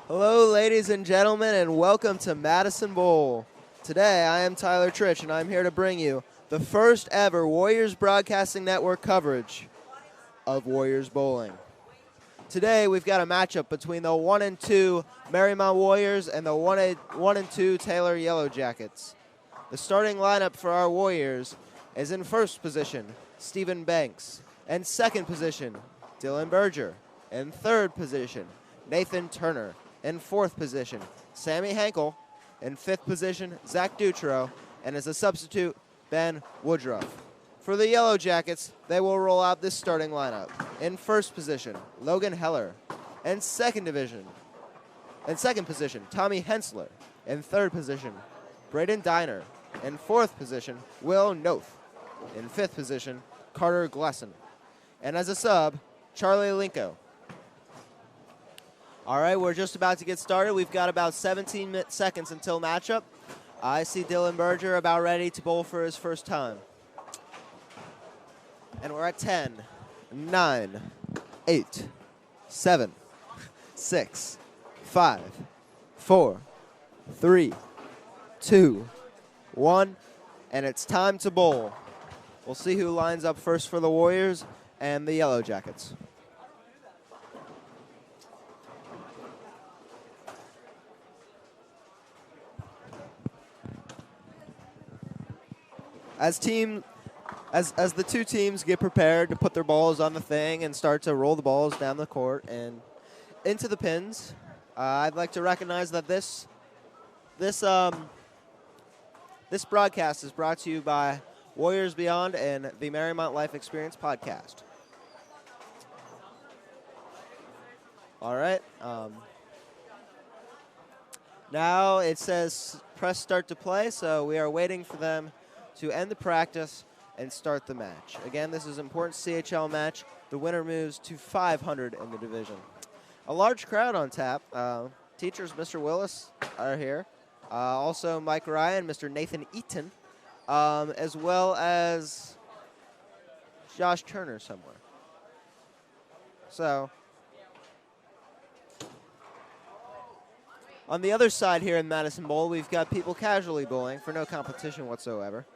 Hello, ladies and gentlemen, and welcome to Madison Bowl. Today, I am Tyler Trich, and I'm here to bring you the first ever Warriors Broadcasting Network coverage of Warriors Bowling. Today, we've got a matchup between the 1-2 Mariemont Warriors and the 1-2 Taylor Yellow Jackets. The starting lineup for our Warriors is in first position, Stephen Banks. In second position, Dylan Berger. In third position, Nathan Turner. In fourth position, Sammy Hankel. In fifth position, Zach Dutro. And as a substitute, Ben Woodruff. For the Yellow Jackets, they will roll out this starting lineup. In first position, Logan Heller. In second position, Tommy Hensler. In third position, Braden Diner. In fourth position, Will Noth. In fifth position, Carter Glesson. And as a sub, Charlie Linko. All right, we're just about to get started. We've got about 17 seconds until matchup. I see Dylan Berger about ready to bowl for his first time. And we're at 10, 9, 8, 7, 6, 5, 4, 3, 2, 1, and it's time to bowl. We'll see who lines up first for the Warriors and the Yellow Jackets. As the two teams get prepared to put their balls on the thing and start to roll the balls down the court and into the pins, I'd like to recognize that this broadcast is brought to you by Warriors Beyond and the Mariemont Life Experience podcast. All right. Now it says press start to play, so we are waiting for them to end the practice and start the match. Again, this is an important CHL match. The winner moves to 500 in the division. A large crowd on tap. Teachers, Mr. Willis, are here. Also, Mike Ryan, Mr. Nathan Eaton, as well as Josh Turner somewhere. So, on the other side here in Madison Bowl, we've got people casually bowling for no competition whatsoever.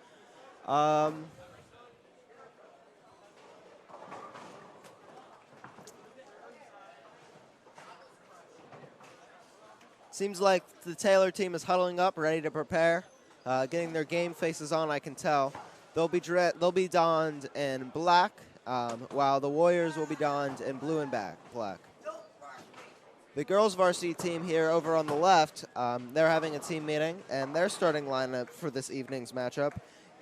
Seems like the Taylor team is huddling up, ready to prepare, getting their game faces on. I can tell they'll be donned in black, while the Warriors will be donned in blue and black. The girls varsity team here over on the left, they're having a team meeting, and their starting lineup for this evening's matchup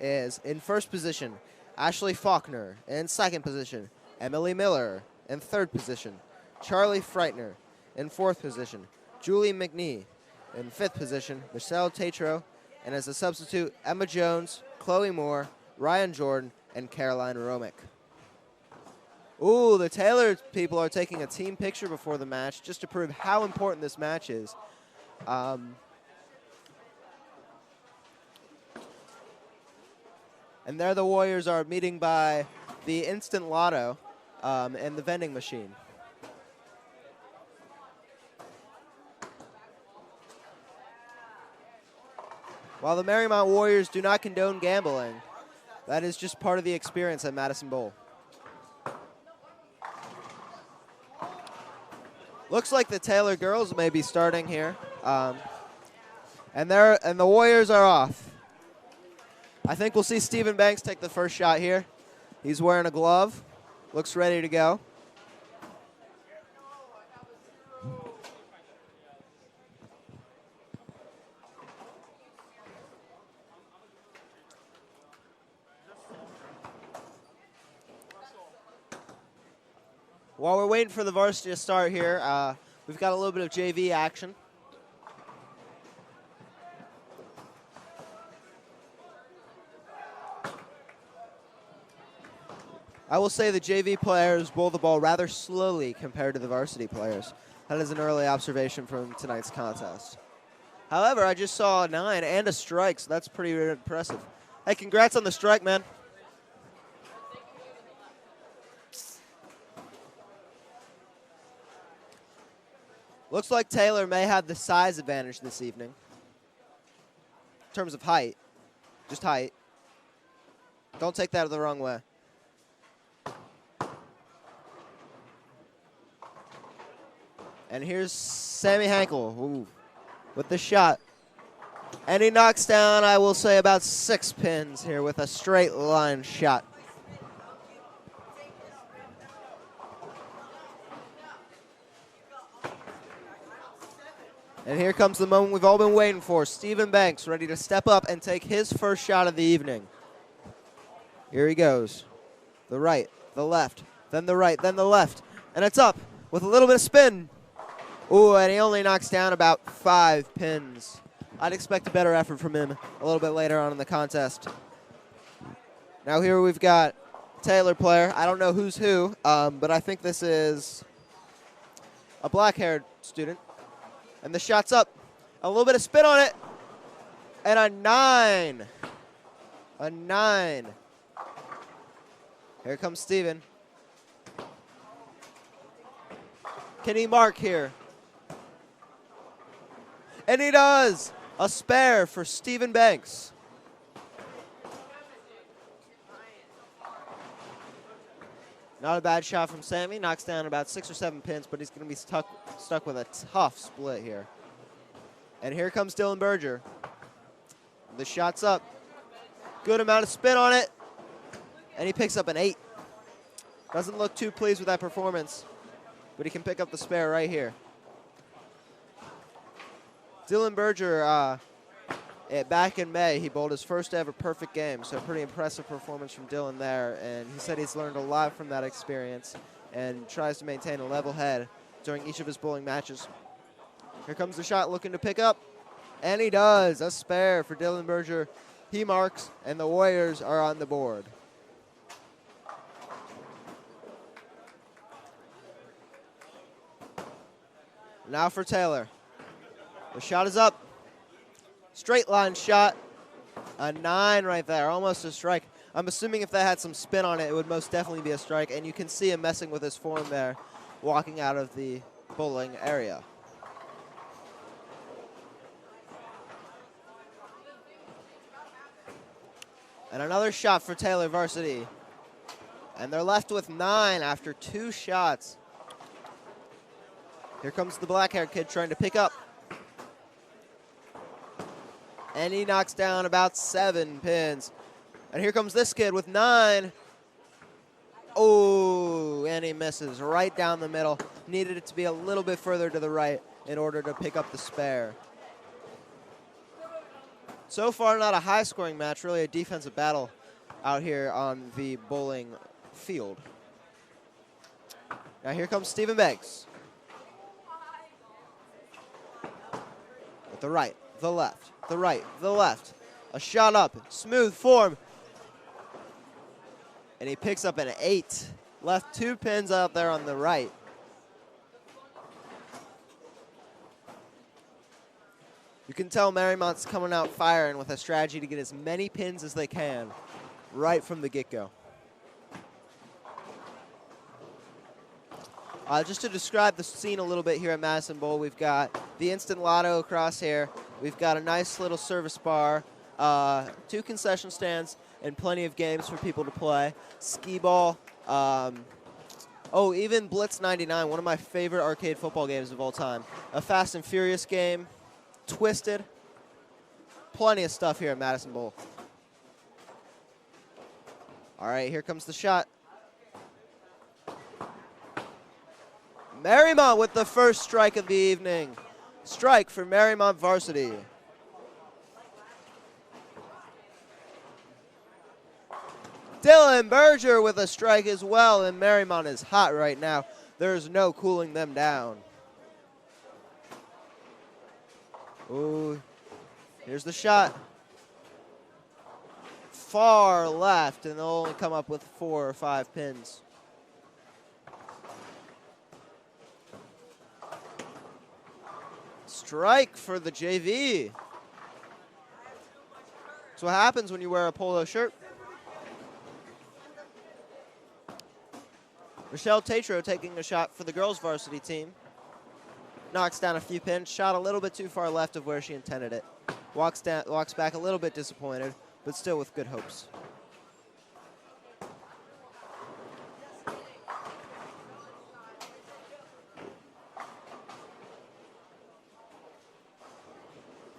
is in first position, Ashley Faulkner. In second position, Emily Miller. In third position, Charlie Freitner. In fourth position, Julie McNee. In fifth position, Michelle Tatro. And as a substitute, Emma Jones, Chloe Moore, Ryan Jordan, and Caroline Romick. Ooh, the Taylor people are taking a team picture before the match just to prove how important this match is. And there the Warriors are meeting by the instant lotto and the vending machine. While the Mariemont Warriors do not condone gambling, that is just part of the experience at Madison Bowl. Looks like the Taylor girls may be starting here, and the Warriors are off. I think we'll see Stephen Banks take the first shot here. He's wearing a glove, looks ready to go. While we're waiting for the varsity to start here, we've got a little bit of JV action. I will say the JV players bowl the ball rather slowly compared to the varsity players. That is an early observation from tonight's contest. However, I just saw a 9 and a strike, so that's pretty impressive. Hey, congrats on the strike, man. Looks like Taylor may have the size advantage this evening. In terms of height. Just height. Don't take that the wrong way. And here's Sammy Hankel with the shot. And he knocks down, I will say, about 6 pins here with a straight line shot. And here comes the moment we've all been waiting for. Stephen Banks ready to step up and take his first shot of the evening. Here he goes. The right, the left, then the right, then the left. And it's up with a little bit of spin. Ooh, and he only knocks down about 5 pins. I'd expect a better effort from him a little bit later on in the contest. Now here we've got Taylor player. I don't know who's who, but I think this is a black-haired student. And the shot's up. A little bit of spin on it. And a 9. A 9. Here comes Steven. Can he mark here? And he does. A spare for Stephen Banks. Not a bad shot from Sammy. Knocks down about 6 or 7 pins, but he's going to be stuck with a tough split here. And here comes Dylan Berger. The shot's up. Good amount of spin on it. And he picks up an 8. Doesn't look too pleased with that performance, but he can pick up the spare right here. Dylan Berger, back in May, he bowled his first ever perfect game, so pretty impressive performance from Dylan there, and he said he's learned a lot from that experience and tries to maintain a level head during each of his bowling matches. Here comes the shot looking to pick up, and he does. A spare for Dylan Berger. He marks, and the Warriors are on the board. Now for Taylor. The shot is up. Straight line shot. A 9 right there, almost a strike. I'm assuming if that had some spin on it, it would most definitely be a strike. And you can see him messing with his form there, walking out of the bowling area. And another shot for Taylor Varsity. And they're left with 9 after 2 shots. Here comes the black-haired kid trying to pick up. And he knocks down about 7 pins. And here comes this kid with 9. Oh, and he misses right down the middle. Needed it to be a little bit further to the right in order to pick up the spare. So far, not a high-scoring match, really a defensive battle out here on the bowling field. Now here comes Stephen Banks. With the right, the left, the right, the left. A shot up, smooth form. And he picks up an 8. Left 2 pins out there on the right. You can tell Mariemont's coming out firing with a strategy to get as many pins as they can right from the get-go. Just to describe the scene a little bit here at Madison Bowl, we've got the Instant Lotto across here. We've got a nice little service bar, 2 concession stands, and plenty of games for people to play. Skee ball. Even Blitz 99, one of my favorite arcade football games of all time. A Fast and Furious game. Twisted. Plenty of stuff here at Madison Bowl. All right, here comes the shot. Mariemont with the first strike of the evening. Strike for Mariemont Varsity. Dylan Berger with a strike as well, and Mariemont is hot right now. There's no cooling them down. Ooh, here's the shot. Far left, and they'll only come up with 4 or 5 pins. Strike for the JV. That's what happens when you wear a polo shirt. Michelle Tatro taking a shot for the girls varsity team. knocks down a few pins, shot a little bit too far left of where she intended it. Walks back a little bit disappointed, but still with good hopes.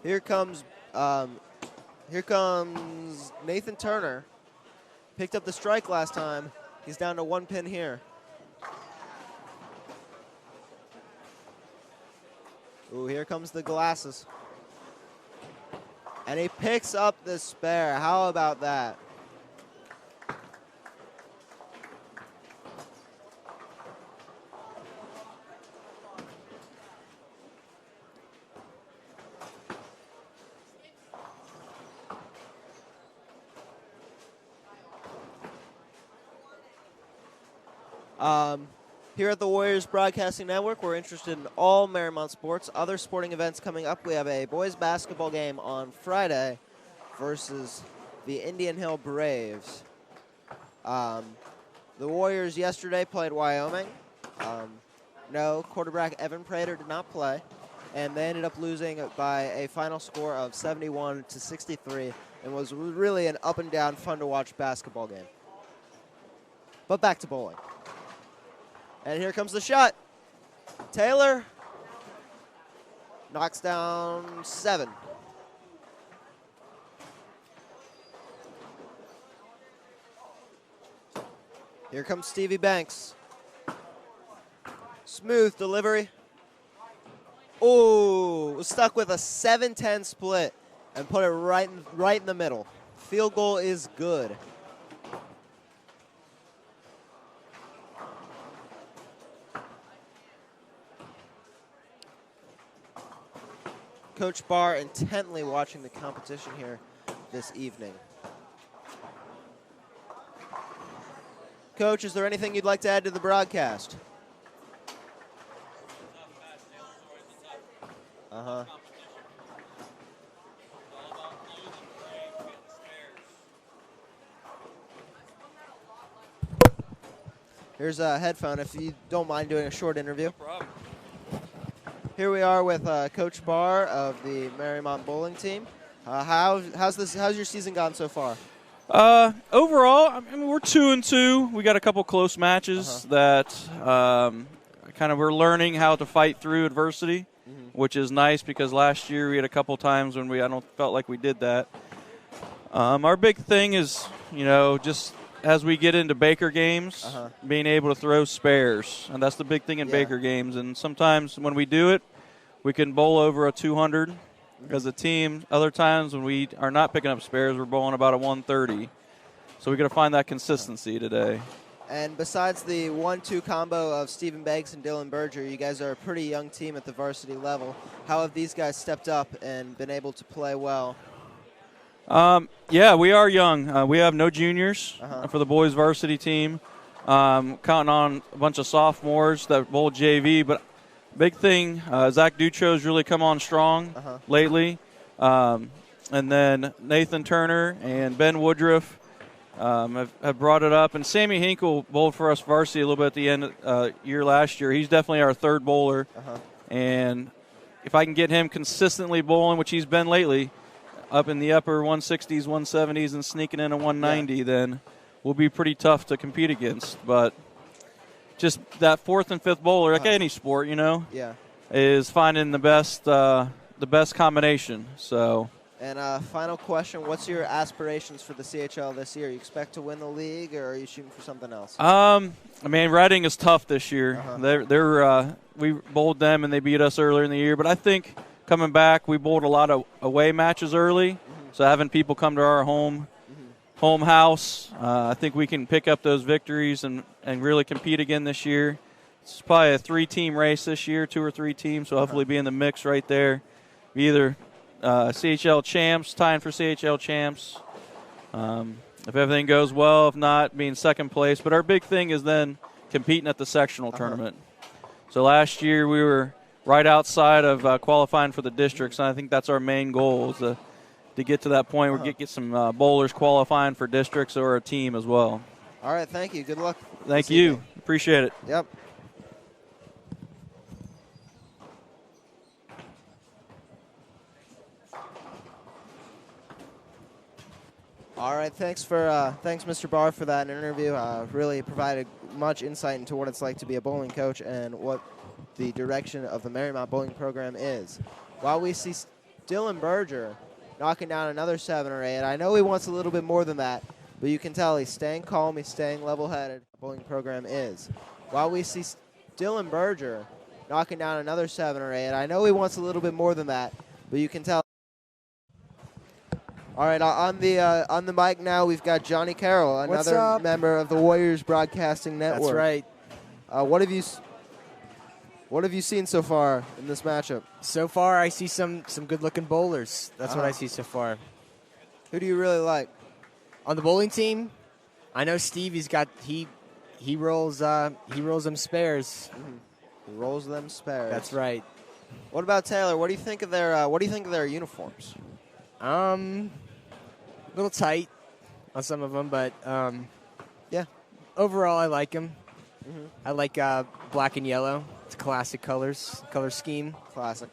Here comes Nathan Turner. Picked up the strike last time. He's down to 1 pin here. Ooh, here comes the glasses. And he picks up the spare. How about that? Here at the Warriors Broadcasting Network, we're interested in all Mariemont sports. Other sporting events coming up. We have a boys basketball game on Friday versus the Indian Hill Braves. The Warriors yesterday played Wyoming. No, quarterback Evan Prater did not play, and they ended up losing by a final score of 71-63, and was really an up-and-down, fun-to-watch basketball game. But back to bowling. And here comes the shot. Taylor knocks down 7. Here comes Stevie Banks. Smooth delivery. Oh, was stuck with a 7-10 split and put it right in the middle. Field goal is good. Coach Barr intently watching the competition here this evening. Coach, is there anything you'd like to add to the broadcast? Here's a headphone if you don't mind doing a short interview. No problem. Here we are with Coach Barr of the Mariemont bowling team. How's your season gone so far? Overall, I mean, we're 2-2. We got a couple close matches that we're learning how to fight through adversity, which is nice because last year we had a couple times when I don't felt like we did that. Our big thing is, just as we get into Baker games, being able to throw spares, and that's the big thing in Baker games. And sometimes when we do it, we can bowl over a 200 as a team. Other times when we are not picking up spares, we're bowling about a 130. So we got to find that consistency today. And besides the 1-2 combo of Stephen Banks and Dylan Berger, you guys are a pretty young team at the varsity level. How have these guys stepped up and been able to play well? We are young. We have no juniors for the boys varsity team. Counting on a bunch of sophomores that bowl JV, but big thing, Zach Dutro's really come on strong lately. And then Nathan Turner and Ben Woodruff have brought it up. And Sammy Hinkle bowled for us varsity a little bit at the end of year last year. He's definitely our third bowler. And if I can get him consistently bowling, which he's been lately, up in the upper 160s, 170s, and sneaking in a 190, then we'll be pretty tough to compete against. But just that fourth and fifth bowler, like any sport, is finding the best combination. So. And final question: what's your aspirations for the CHL this year? You expect to win the league, or are you shooting for something else? Reading is tough this year. We bowled them and they beat us earlier in the year, but I think coming back, we bowled a lot of away matches early, so having people come to our home house, I think we can pick up those victories and really compete again this year. It's probably a 3-team race this year, 2 or 3 teams, so hopefully be in the mix right there. Be either CHL champs, tying for CHL champs, if everything goes well. If not, being second place. But our big thing is then competing at the sectional tournament. So last year we were right outside of qualifying for the districts, and I think that's our main goal is to get to that point where we get some bowlers qualifying for districts or a team as well. All right, thank you. Good luck. Thank you. Appreciate it. Yep. All right, thanks, Mr. Barr, for that interview. Really provided much insight into what it's like to be a bowling coach and what the direction of the Mariemont bowling program is. While we see Dylan Berger knocking down another 7 or 8, I know he wants a little bit more than that, but you can tell he's staying calm, he's staying level-headed. The bowling program is. While we see Dylan Berger knocking down another 7 or 8, I know he wants a little bit more than that, but you can tell. All right, on the mic now, we've got Johnny Carroll, another member of the Warriors Broadcasting Network. That's right. What have you seen so far in this matchup? So far, I see some good-looking bowlers. That's what I see so far. Who do you really like? On the bowling team, I know Steve. He rolls them spares. Mm-hmm. He rolls them spares. That's right. What about Taylor? What do you think of their uniforms? A little tight on some of them, but yeah. Overall, I like them. Mm-hmm. I like black and yellow. It's classic color scheme. Classic.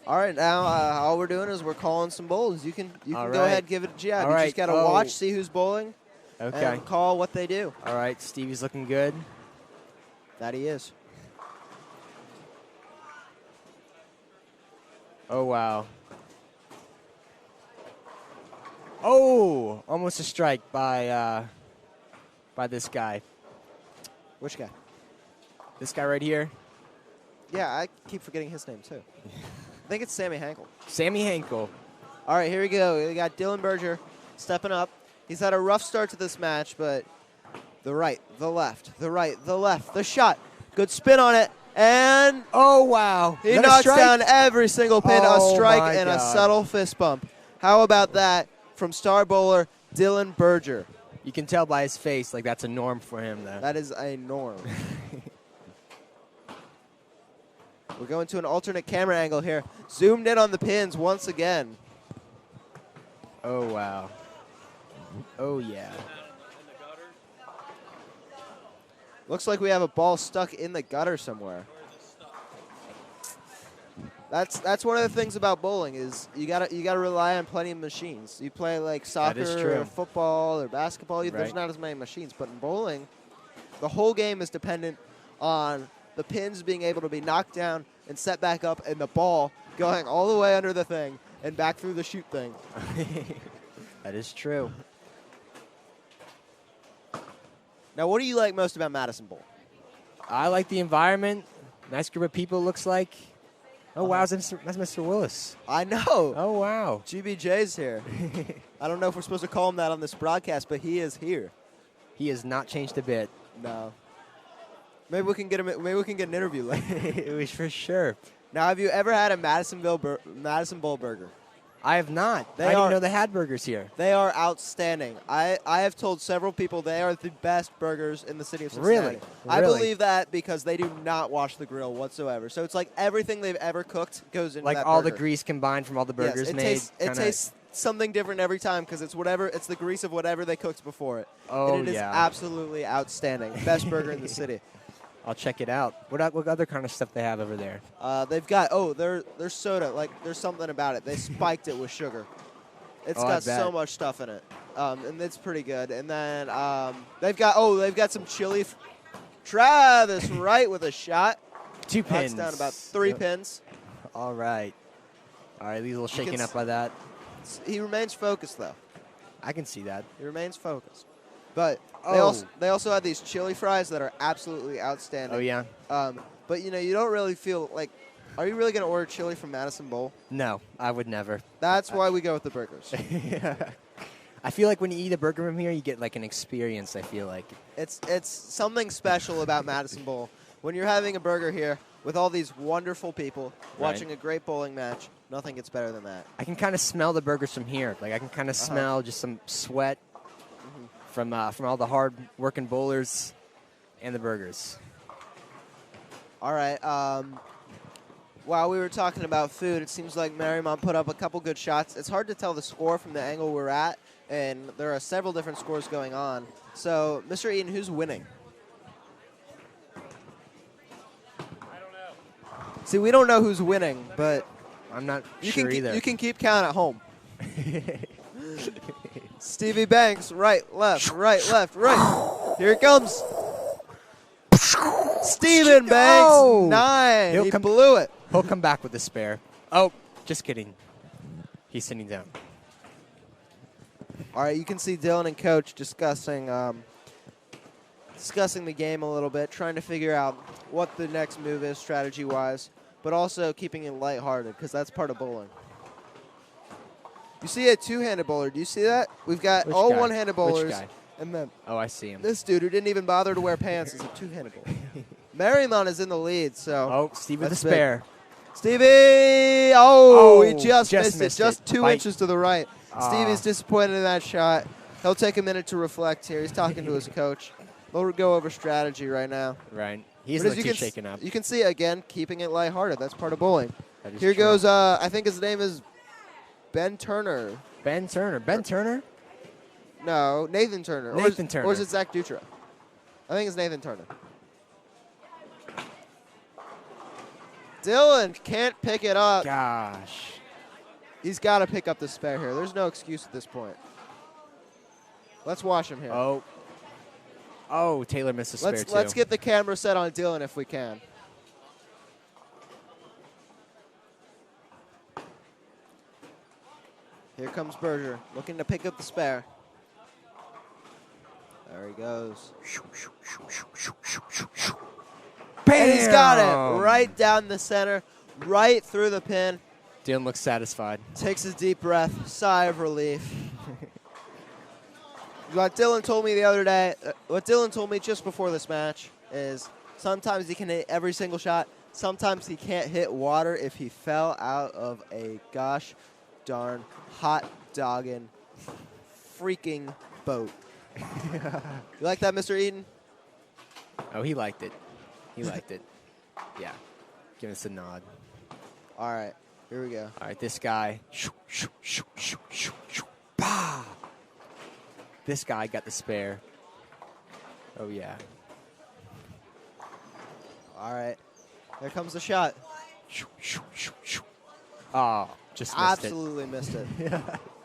All right, now all we're doing is we're calling some bowls. You can go ahead and give it a jab. You just got to watch, see who's bowling, and call what they do. All right, Stevie's looking good. That he is. Oh, wow. Oh, almost a strike by this guy. Which guy? This guy right here. Yeah, I keep forgetting his name, too. I think it's Sammy Hankel. Sammy Hankel. All right, here we go. We got Dylan Berger stepping up. He's had a rough start to this match, but the right, the left, the right, the left, the shot. Good spin on it, and oh, wow. He knocks down every single pin, a strike and a subtle fist bump. How about that from star bowler Dylan Berger? You can tell by his face, like that's a norm for him, though. That is a norm. We're going to an alternate camera angle here. Zoomed in on the pins once again. Oh, wow. Oh, yeah. Looks like we have a ball stuck in the gutter somewhere. That's one of the things about bowling is you gotta rely on plenty of machines. You play like soccer or football or basketball, there's not as many machines. But in bowling, the whole game is dependent on the pins being able to be knocked down and set back up, and the ball going all the way under the thing and back through the chute thing. That is true. Now, what do you like most about Madison Bowl? I like the environment. Nice group of people, looks like. Oh, wow, that's Mr. Willis. I know. Oh, wow. GBJ's here. I don't know if we're supposed to call him that on this broadcast, but he is here. He has not changed a bit. No. Maybe we can get him. Maybe we can get an interview later. It was for sure. Now, have you ever had a Madison Bowl burger? I have not. I didn't know they had burgers here. They are outstanding. I have told several people they are the best burgers in the city of Cincinnati. Really? I believe that because they do not wash the grill whatsoever. So it's like everything they've ever cooked goes into that burger. Like all the grease combined from all the burgers made. It tastes something different every time because it's the grease of whatever they cooked before it. Oh, and it is absolutely outstanding. Best burger in the city. I'll check it out. What other kind of stuff they have over there? They've got their soda. Like there's something about it. They spiked it with sugar. It's got so much stuff in it, and it's pretty good. And then they've got some chili. Travis Wright with a shot. 2 pins. Knocks down about 3 pins. All right. He's a little shaken up by that. He remains focused though. I can see that. He remains focused. But they also have these chili fries that are absolutely outstanding. Oh, yeah? But, you don't really feel like, are you really going to order chili from Madison Bowl? No, I would never. That's why we go with the burgers. I feel like when you eat a burger from here, you get like an experience, I feel like. It's something special about Madison Bowl. When you're having a burger here with all these wonderful people watching a great bowling match, nothing gets better than that. I can kind of smell the burgers from here. Like I can kind of smell just some sweat. From all the hard-working bowlers and the burgers. All right. While we were talking about food, it seems like Mariemont put up a couple good shots. It's hard to tell the score from the angle we're at, and there are several different scores going on. So, Mr. Eaton, who's winning? I don't know. See, we don't know who's winning, but I'm not sure either. You can keep count at home. Stevie Banks, right, left, right. Here it comes. Steven Banks, Oh. 9. He blew it. He'll come back with the spare. Oh, just kidding. He's sitting down. All right, you can see Dylan and Coach discussing the game a little bit, trying to figure out what the next move is strategy-wise, but also keeping it lighthearted because that's part of bowling. You see a two-handed bowler. Do you see that? We've got Which all guy? one-handed bowlers. Which guy? And then Oh, I see him. this dude who didn't even bother to wear pants is a two-handed bowler. Mariemont is in the lead, so. Oh, Steve with the that's big. spare. Stevie! He just missed it. Just 2 Bite. inches to the right. Stevie's disappointed in that shot. He'll take a minute to reflect here. He's talking to his coach. They'll go over strategy right now. Right. He's But not as too shaken up. You can see, again, keeping it lighthearted. That's part of bowling. That is Here true. goes, I think his name is Ben Turner. Ben Turner. Ben Turner? No, Nathan Turner. Nathan Turner. Or is it Zach Dutra? I think it's Nathan Turner. Dylan can't pick it up. Gosh. He's got to pick up the spare here. There's no excuse at this point. Let's watch him here. Oh. Oh, Taylor missed a spare too. Let's get the camera set on Dylan if we can. Here comes Berger, looking to pick up the spare. There he goes. Bam! And he's got it right down the center, right through the pin. Dylan looks satisfied. Takes a deep breath, sigh of relief. What Dylan told me the other day, what Dylan told me just before this match is sometimes he can hit every single shot. Sometimes he can't hit water if he fell out of a gosh darn hot doggin' freaking boat. You like that, Mr. Eaton? Oh, he liked it. He liked it. Yeah. Give us a nod. All right, here we go. All right, this guy. Bah! This guy got the spare. Oh, yeah. All right, here comes the shot. Oh, just missed Absolutely missed it.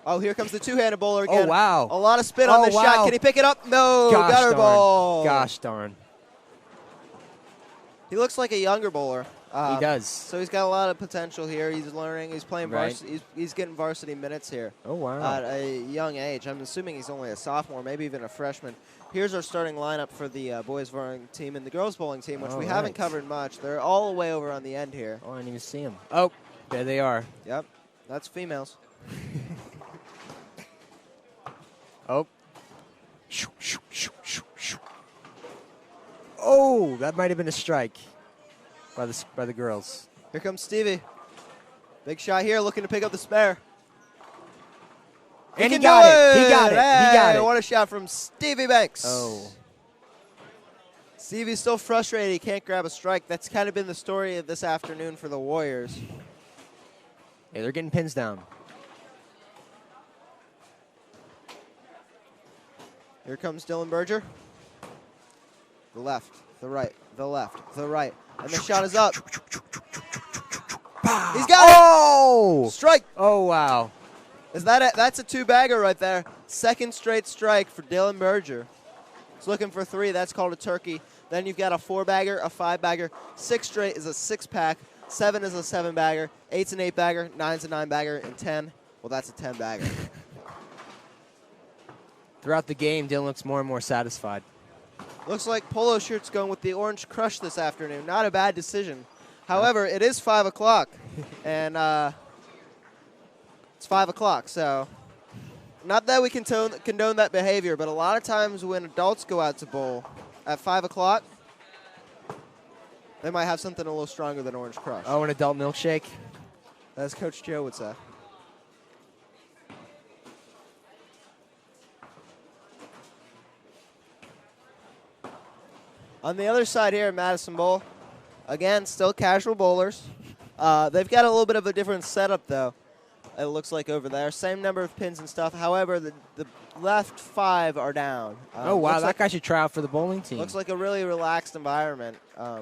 Oh, here comes the two-handed bowler again. Oh, wow. A lot of spin on this shot. Can he pick it up? No. Gosh Gutter darn. ball. Gosh darn. He looks like a younger bowler. He does. So he's got a lot of potential here. He's learning. He's playing Right. varsity. He's getting varsity minutes here. Oh, wow. At a young age. I'm assuming he's only a sophomore, maybe even a freshman. Here's our starting lineup for the boys bowling team and the girls bowling team, which we haven't covered much. They're all the way over on the end here. Oh, I didn't even see him. Oh, there they are. Yep, that's females. Oh. Oh, that might have been a strike by the girls. Here comes Stevie. Big shot here, looking to pick up the spare. And he can got do it. He got it. Hey, He got it. What a shot from Stevie Banks. Oh. Stevie's still frustrated. He can't grab a strike. That's kind of been the story of this afternoon for the Warriors. Hey, they're getting pins down. Here comes Dylan Berger. The left, the right, the left, the right. And the shot is up. He's got Oh! it! Strike! Oh, wow. Is that it? That's a two-bagger right there. Second straight strike for Dylan Berger. He's looking for 3. That's called a turkey. Then you've got a 4-bagger, a 5-bagger. 6 straight is a 6-pack. 7 is a 7-bagger. 8's an 8-bagger. 9's a 9-bagger. And 10, well, that's a 10-bagger. Throughout the game, Dylan looks more and more satisfied. Looks like Polo Shirt's going with the Orange Crush this afternoon. Not a bad decision. However, it is 5 o'clock. And it's 5 o'clock, so not that we condone that behavior, but a lot of times when adults go out to bowl at 5 o'clock, they might have something a little stronger than Orange Crush. Oh, an adult milkshake? As Coach Joe would say. On the other side here at Madison Bowl, again, still casual bowlers. They've got a little bit of a different setup, though, it looks like over there. Same number of pins and stuff. However, the left 5 are down. Oh, wow. That like, guy should try out for the bowling team. looks like a really relaxed environment. I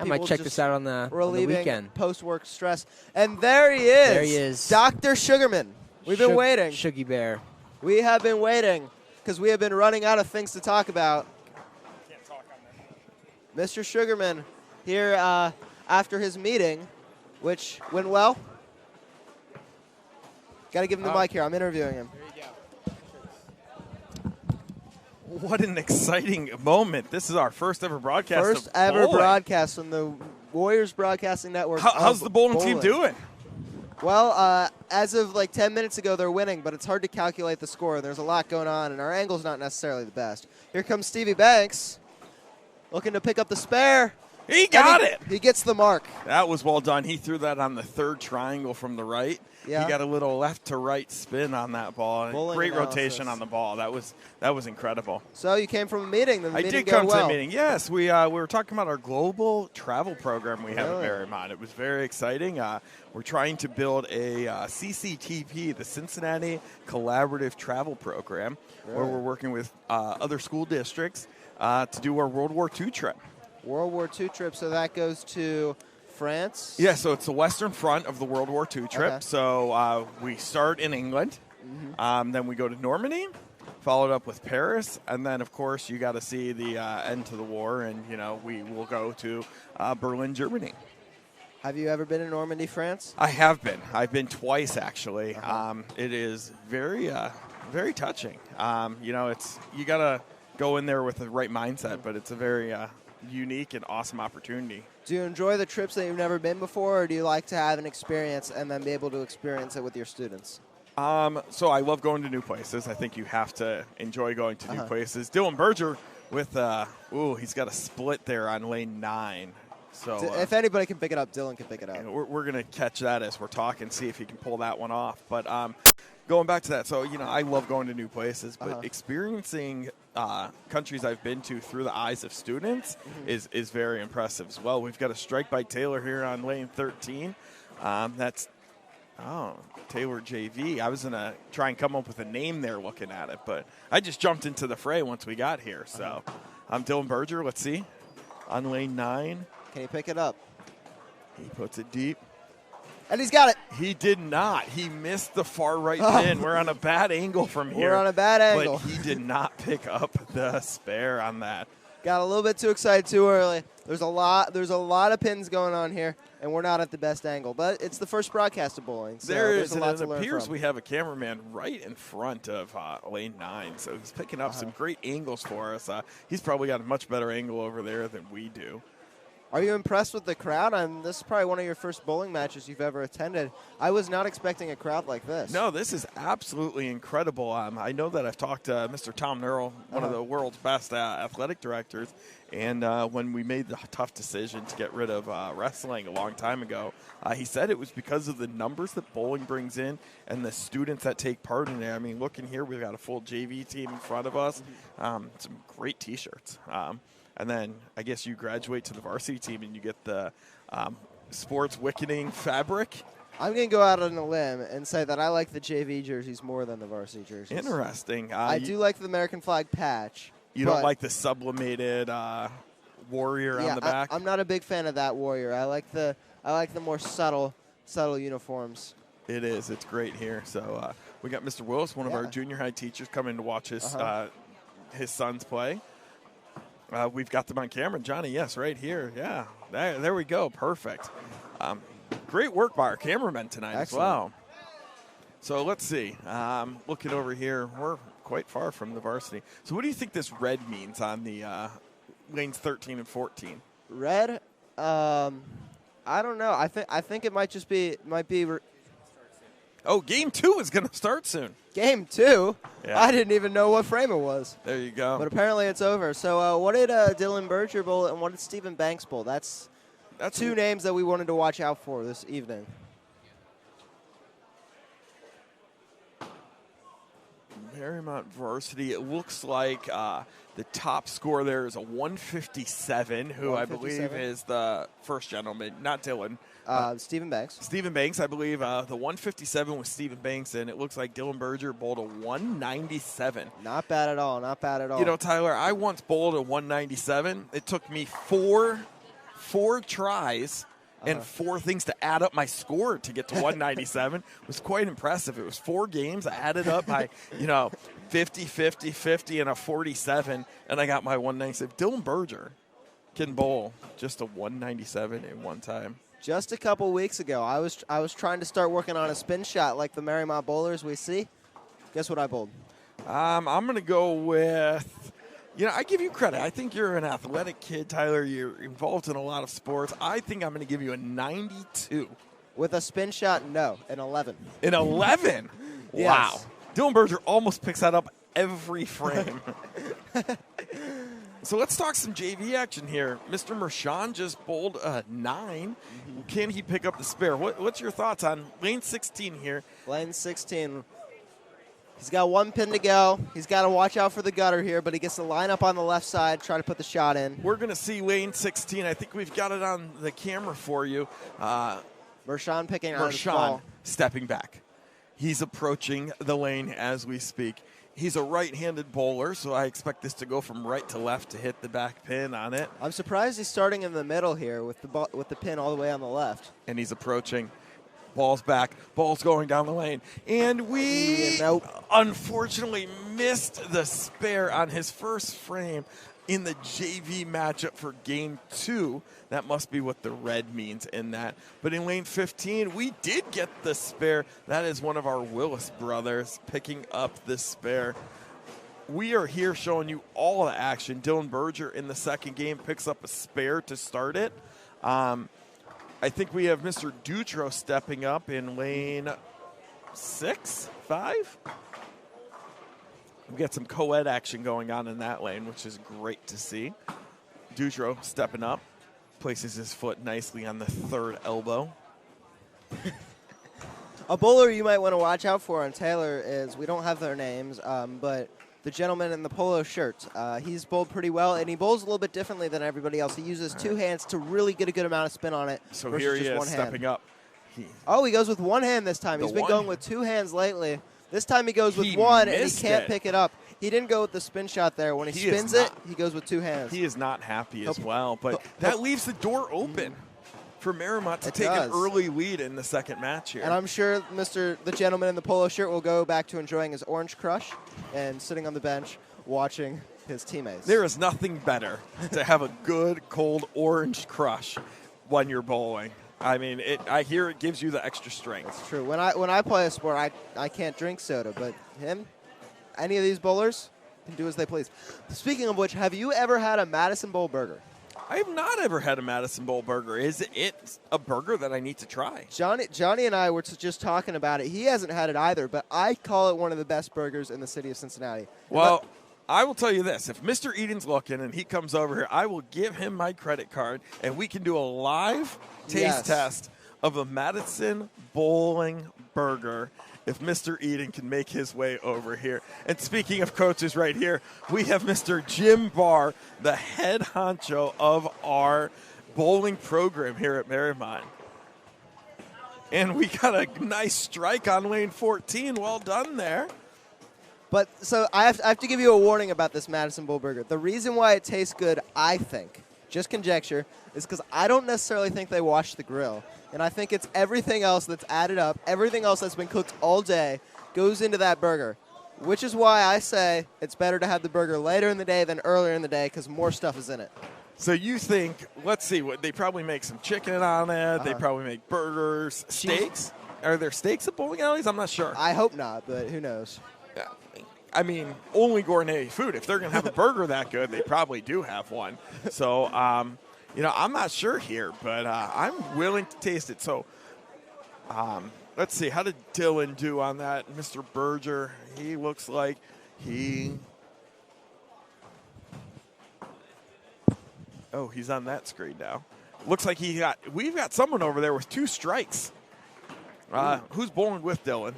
might check this out on the relieving weekend. Post-work stress. And there he is. There he is. Dr. Sugerman. We've been waiting. Shuggy Bear. We have been waiting because we have been running out of things to talk about. Can't talk on that. Mr. Sugerman here after his meeting, which went well. Got to give him the mic here. I'm interviewing him. What an exciting moment. This is our first ever broadcast. First of ever bowling. broadcast from the Warriors Broadcasting Network. How's the bowling team doing? Well, as of like 10 minutes ago, they're winning, but it's hard to calculate the score. There's a lot going on, and our angle's not necessarily the best. Here comes Stevie Banks, looking to pick up the spare. He got it. He gets the mark. That was well done. He threw that on the third triangle from the right. Yeah. He got a little left to right spin on that ball. Bowling Great analysis. rotation on the ball. That was incredible. So you came from a meeting. The I meeting did go come well. to the meeting. Yes, we were talking about our global travel program we have at Really? Mariemont. It was very exciting. We're trying to build a CCTP, the Cincinnati Collaborative Travel Program, where Really? we're working with other school districts to do our World War II trip. World War II trip, so that goes to France. Yeah, so it's the Western Front of the World War II trip. Okay. So we start in England, then we go to Normandy, followed up with Paris, and then, of course, you got to see the end to the war, and, we will go to Berlin, Germany. Have you ever been in Normandy, France? I have been. I've been twice, actually. It is very, very touching. It's you got to go in there with the right mindset, but it's a very unique and awesome opportunity. Do you enjoy the trips that you've never been before, or do you like to have an experience and then be able to experience it with your students? So I love going to new places. I think you have to enjoy going to new places. Dylan Berger with, he's got a split there on lane 9. So If anybody can pick it up, Dylan can pick it up. we're going to catch that as we're talking, see if he can pull that one off. But going back to that, so, I love going to new places, but experiencing countries I've been to through the eyes of students is very impressive as well. We've got a strike by Taylor here on lane 13. That's Taylor JV. I was going to try and come up with a name there looking at it, but I just jumped into the fray once we got here. So I'm Dylan Berger. Let's see. On lane 9. Can you pick it up? He puts it deep. And he's got it. He did not. He missed the far right pin. We're on a bad angle from here. We're on a bad angle. But he did not pick up the spare on that. Got a little bit too excited too early. There's a lot of pins going on here, and we're not at the best angle. But it's the first broadcast of bowling, so there's a lot to and it learn appears from. we have a cameraman right in front of lane 9, so he's picking up some great angles for us. He's probably got a much better angle over there than we do. Are you impressed with the crowd? This is probably one of your first bowling matches you've ever attended. I was not expecting a crowd like this. No, this is absolutely incredible. I know that I've talked to Mr. Tom Nerl, one of the world's best athletic directors, and when we made the tough decision to get rid of wrestling a long time ago, he said it was because of the numbers that bowling brings in and the students that take part in it. I mean, looking here, we've got a full JV team in front of us, some great T-shirts. And then I guess you graduate to the varsity team and you get the sports wicketing fabric. I'm going to go out on a limb and say that I like the JV jerseys more than the varsity jerseys. Interesting. I do like the American flag patch. You don't like the sublimated warrior on the back? I'm not a big fan of that warrior. I like the more subtle uniforms. It is. It's great here. So we got Mr. Willis, one of our junior high teachers, coming to watch his sons play. We've got them on camera. Johnny, yes, right here. Yeah, there we go. Perfect. Great work by our cameramen tonight as well. So let's see. Looking over here, we're quite far from the varsity. So what do you think this red means on the lanes 13 and 14? Red? I don't know. I think it might be Game 2 is going to start soon. Game 2? Yeah. I didn't even know what frame it was. There you go. But apparently it's over. So what did Dylan Berger bowl and what did Stephen Banks bowl? That's two names that we wanted to watch out for this evening. Mariemont varsity, it looks like the top score there is a 157, who 157? I believe is the first gentleman, not Dylan. Stephen Banks. Stephen Banks, I believe. The 157 was Stephen Banks, and it looks like Dylan Berger bowled a 197. Not bad at all. Not bad at all. You know, Tyler, I once bowled a 197. It took me four tries and 4 things to add up my score to get to 197 was quite impressive. It was 4 games. I added up my, 50, 50, 50, and a 47, and I got my 197. Dylan Berger can bowl just a 197 in one time. Just a couple weeks ago, I was trying to start working on a spin shot like the Mariemont bowlers we see. Guess what I bowled? I'm going to go with, I give you credit. I think you're an athletic kid, Tyler. You're involved in a lot of sports. I think I'm going to give you a 92. With a spin shot, no, an 11. An 11? Yes. Wow. Dylan Berger almost picks that up every frame. So let's talk some JV action here. Mr. Mershon just bowled a 9. Can he pick up the spare? What's your thoughts on lane 16 here? Lane 16. He's got 1 pin to go. He's got to watch out for the gutter here, but he gets to line up on the left side, try to put the shot in. We're going to see lane 16. I think we've got it on the camera for you. Mershon picking on his ball. Stepping back. He's approaching the lane as we speak. He's a right-handed bowler, so I expect this to go from right to left to hit the back pin on it. I'm surprised he's starting in the middle here with the pin all the way on the left. And he's approaching. Ball's back. Ball's going down the lane. And we unfortunately missed the spare on his first frame in the JV matchup for game 2. That must be what the red means in that. But in lane 15, we did get the spare. That is one of our Willis brothers picking up the spare. We are here showing you all the action. Dylan Berger in the second game picks up a spare to start it. I think we have Mr. Dutro stepping up in lane 5. We've got some co-ed action going on in that lane, which is great to see. Dutro stepping up, places his foot nicely on the third elbow. A bowler you might want to watch out for on Taylor is, we don't have their names, but the gentleman in the polo shirt. He's bowled pretty well, and he bowls a little bit differently than everybody else. He uses 2 hands to really get a good amount of spin on it. So here he is stepping up. He goes with 1 hand this time. He's been going with 2 hands lately. This time he goes with 1, and he can't pick it up. He didn't go with the spin shot there. When he spins it, he goes with 2 hands. He is not happy as well, but that leaves the door open for Mariemont to take an early lead in the second match here. And I'm sure the gentleman in the polo shirt will go back to enjoying his Orange Crush and sitting on the bench watching his teammates. There is nothing better to have a good, cold Orange Crush when you're bowling. I mean, I hear it gives you the extra strength. It's true. When I play a sport, I can't drink soda, but any of these bowlers can do as they please. Speaking of which, have you ever had a Madison Bowl burger? I have not ever had a Madison Bowl burger. Is it a burger that I need to try? Johnny and I were just talking about it. He hasn't had it either, but I call it one of the best burgers in the city of Cincinnati. Well, I will tell you this. If Mr. Eden's looking and he comes over here, I will give him my credit card, and we can do a live taste test of a Madison Bowling burger if Mr. Eden can make his way over here. And speaking of coaches right here, we have Mr. Jim Barr, the head honcho of our bowling program here at Mariemont. And we got a nice strike on lane 14. Well done there. But so I have to give you a warning about this Madison Bowl burger. The reason why it tastes good, I think, just conjecture, is because I don't necessarily think they wash the grill. And I think it's everything else that's added up, everything else that's been cooked all day goes into that burger, which is why I say it's better to have the burger later in the day than earlier in the day because more stuff is in it. So you think, let's see, what they probably make some chicken on it. They probably make burgers, steaks. Are there steaks at bowling alleys? I'm not sure. I hope not, but who knows? I mean, only gourmet food. If they're going to have a burger that good, they probably do have one. So, I'm not sure here, but I'm willing to taste it. So, let's see. How did Dylan do on that? Mr. Berger, he looks like he's on that screen now. Looks like we've got someone over there with 2 strikes. Who's bowling with Dylan?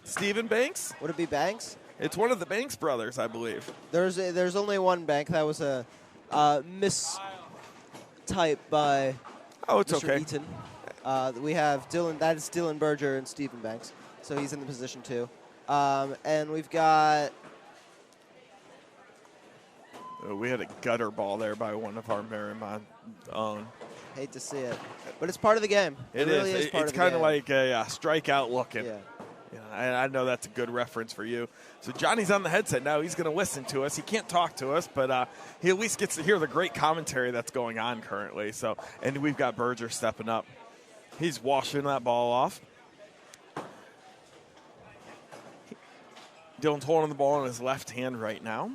Stephen Banks? Would it be Banks? It's one of the Banks brothers, I believe. There's only one Bank. That was a mistype by It's Mr. okay. Eaton. We have Dylan. That is Dylan Berger and Stephen Banks. So he's in the position too. And we've got. We had a gutter ball there by one of our Mariemont own. Hate to see it, but it's part of the game. It really is part It's of the kind game. of like a strikeout looking. Yeah. And I know that's a good reference for you. So Johnny's on the headset now. He's going to listen to us. He can't talk to us, but he at least gets to hear the great commentary that's going on currently. So, and we've got Berger stepping up. He's washing that ball off. Dylan's holding the ball in his left hand right now.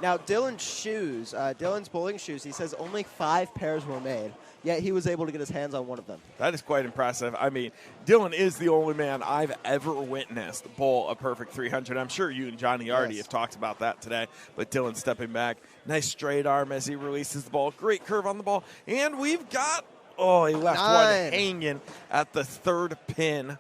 Now, Dylan's shoes, Dylan's bowling shoes, he says only 5 pairs were made, yet he was able to get his hands on one of them. That is quite impressive. I mean, Dylan is the only man I've ever witnessed bowl a perfect 300. I'm sure you and Johnny already have talked about that today, but Dylan stepping back. Nice straight arm as he releases the ball. Great curve on the ball. And we've got, he left 9. one hanging at the third pin.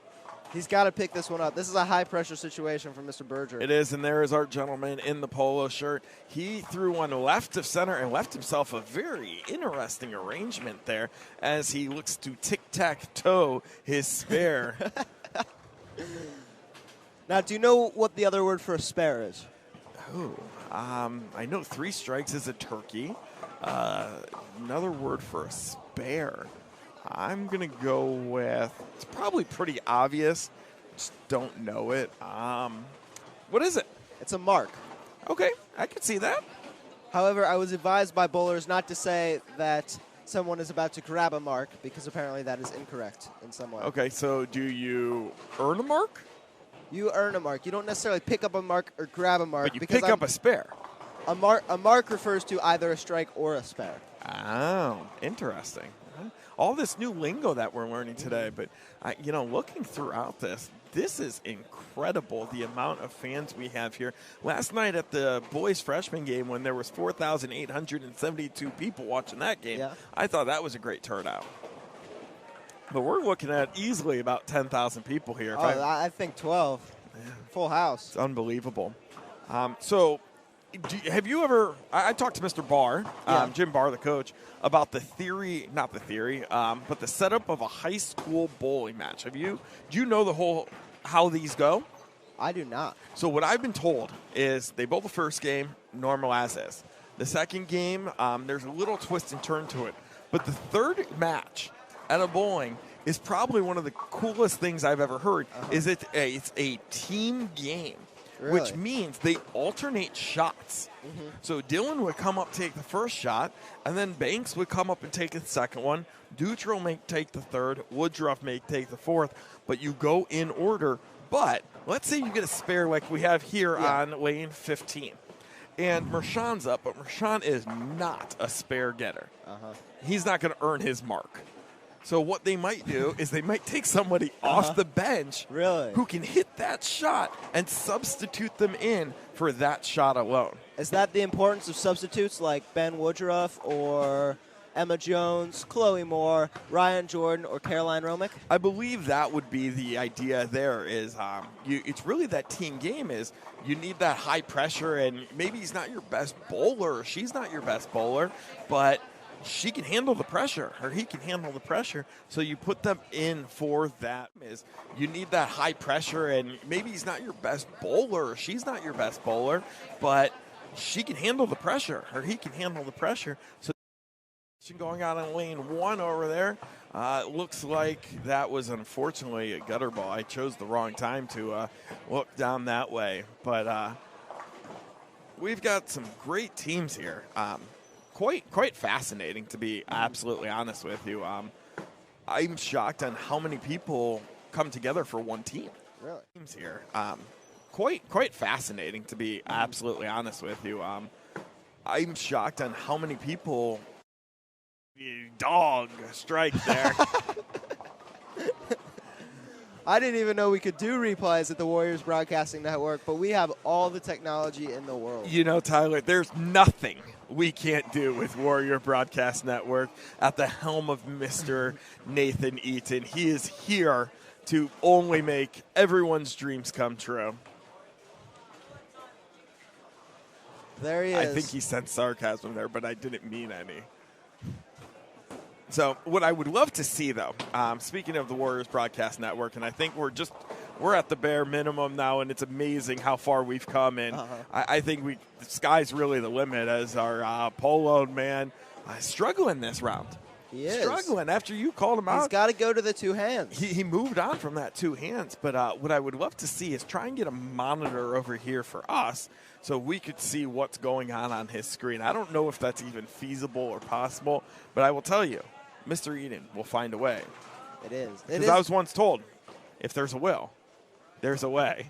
He's got to pick this one up. This is a high-pressure situation for Mr. Berger. It is, and there is our gentleman in the polo shirt. He threw one left of center and left himself a very interesting arrangement there as he looks to tic-tac-toe his spare. Now, do you know what the other word for a spare is? I know 3 strikes is a turkey. Another word for a spare. I'm going to go with, it's probably pretty obvious, just don't know it. What is it? It's a mark. Okay, I can see that. However, I was advised by bowlers not to say that someone is about to grab a mark because apparently that is incorrect in some way. Okay, so do you earn a mark? You earn a mark. You don't necessarily pick up a mark or grab a mark. But you pick up a spare. A mark refers to either a strike or a spare. Oh, interesting. All this new lingo that we're learning today, but looking throughout this is incredible, the amount of fans we have here. Last night at the boys freshman game when there was 4,872 people watching that game, I thought that was a great turnout. But we're looking at easily about 10,000 people here. I think 12. Yeah. Full house. It's unbelievable. Have you ever – I talked to Mr. Barr, Jim Barr, the coach, about the theory – not the theory, but the setup of a high school bowling match. Do you know the whole – how these go? I do not. So what I've been told is they bowl the first game normal as is. The second game, there's a little twist and turn to it. But the third match at a bowling is probably one of the coolest things I've ever heard. Is it's a team game. Really? Which means they alternate shots. Mm-hmm. So Dylan would come up, take the first shot, and then Banks would come up and take the second one. Dutrow may take the third. Woodruff may take the fourth. But you go in order. But let's say you get a spare like we have here on lane 15. And Mershon's up, but Mershon is not a spare getter. He's not going to earn his mark. So what they might do is they might take somebody off the bench who can hit that shot and substitute them in for that shot alone. Is that the importance of substitutes like Ben Woodruff or Emma Jones, Chloe Moore, Ryan Jordan, or Caroline Romick? I believe that would be the idea there is it's really that team game is you need that high pressure, and maybe he's not your best bowler or she's not your best bowler, but she can handle the pressure, or he can handle the pressure, so you put them in for that. You need that high pressure, and maybe he's not your best bowler, or she's not your best bowler, but she can handle the pressure, or he can handle the pressure. So going out on lane 1 over there, looks like that was unfortunately a gutter ball. I chose the wrong time to look down that way, but we've got some great teams here. Quite fascinating, to be absolutely honest with you. I'm shocked on how many people come together for one team. Really? Teams here. Quite fascinating, to be absolutely honest with you. I'm shocked on how many people. Dog strike there. I didn't even know we could do replays at the Warriors Broadcasting Network, but we have all the technology in the world. Tyler, there's nothing we can't do with Warrior Broadcast Network at the helm of Mr. Nathan Eaton. He is here to only make everyone's dreams come true. There he is. I think he sensed sarcasm there, but I didn't mean any. So what I would love to see, though, speaking of the Warriors Broadcast Network, and I think we're at the bare minimum now, and it's amazing how far we've come. And I think the sky's really the limit as our polo man struggling this round. He is. Struggling after you called him out. He's got to go to the two hands. He moved on from that two hands, but what I would love to see is try and get a monitor over here for us so we could see what's going on his screen. I don't know if that's even feasible or possible, but I will tell you, Mr. Eden will find a way. It is. Because I was once told, if there's a will, there's a way.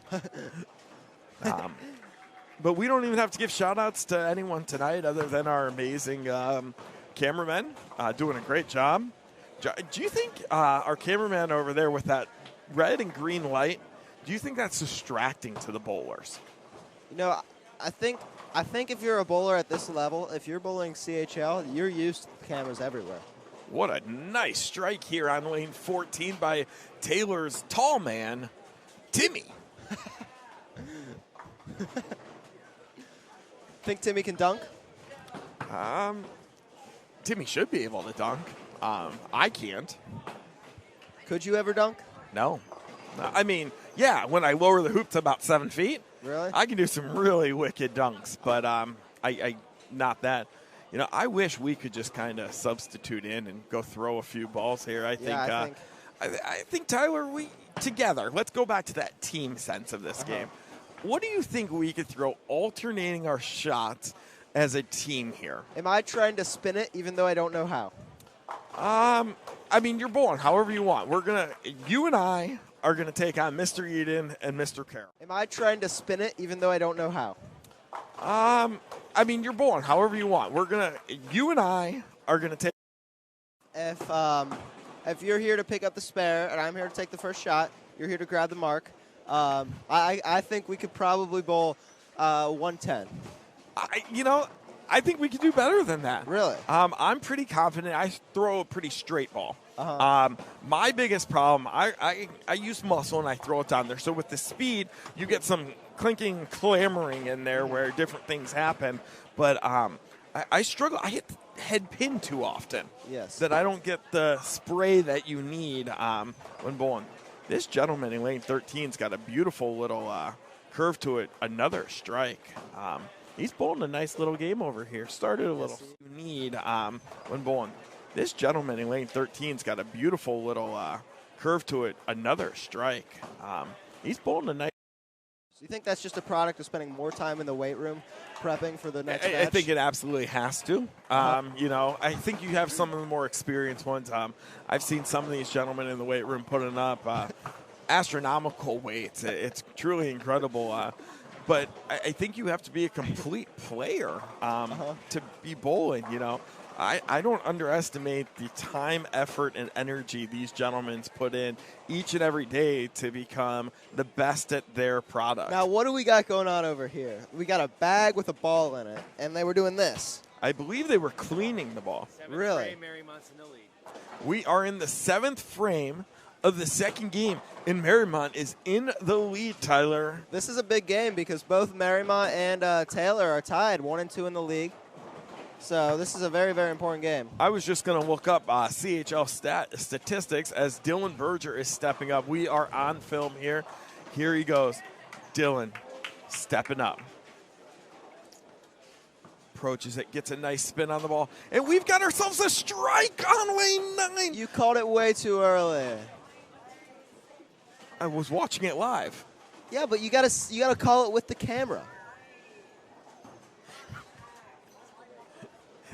But we don't even have to give shout-outs to anyone tonight other than our amazing cameramen doing a great job. Do you think our cameraman over there with that red and green light, do you think that's distracting to the bowlers? You know, I think if you're a bowler at this level, if you're bowling CHL, you're used to cameras everywhere. What a nice strike here on lane 14 by Taylor's tall man, Timmy. Think Timmy can dunk? Timmy should be able to dunk. I can't. Could you ever dunk? No. I mean, yeah, when I lower the hoop to about 7 feet, really, I can do some really wicked dunks, but I not that. You know, I wish we could just kind of substitute in and go throw a few balls here. I think Tyler, we together. Let's go back to that team sense of this game. What do you think we could throw alternating our shots as a team here? Am I trying to spin it even though I don't know how? I mean, you're bowling however you want. You and I are gonna take on Mr. Eden and Mr. Carroll. Am I trying to spin it even though I don't know how? I mean, you're bowling however you want. You and I are gonna take. If you're here to pick up the spare and I'm here to take the first shot, you're here to grab the mark. I think we could probably bowl 110. I think we could do better than that. Really? I'm pretty confident. I throw a pretty straight ball. My biggest problem, I use muscle and I throw it down there. So with the speed, you get some clinking, clamoring in there where different things happen. But I struggle. I hit the head pin too often. Yes. That I don't get the spray that you need when bowling. This gentleman in lane 13's got a beautiful little curve to it. Another strike. He's bowling a nice little game over here. Started a little. You need when bowling. This gentleman in lane 13's got a beautiful little curve to it. Another strike. He's bowling a nice. So you think that's just a product of spending more time in the weight room prepping for the next match? I think it absolutely has to. I think you have some of the more experienced ones. I've seen some of these gentlemen in the weight room putting up astronomical weights. It's truly incredible. But I think you have to be a complete player to be bowling, I don't underestimate the time, effort, and energy these gentlemen put in each and every day to become the best at their product. Now, what do we got going on over here? We got a bag with a ball in it, and they were doing this. I believe they were cleaning the ball. Really? Mariemont's in the lead. We are in the 7th frame of the second game, and Mariemont is in the lead, Tyler. This is a big game because both Mariemont and Taylor are tied 1-2 in the league. So this is a very, very important game. I was just going to look up CHL statistics as Dylan Berger is stepping up. We are on film here. Here he goes. Dylan stepping up. Approaches it, gets a nice spin on the ball. And we've got ourselves a strike on lane 9. You called it way too early. I was watching it live. Yeah, but you gotta call it with the camera.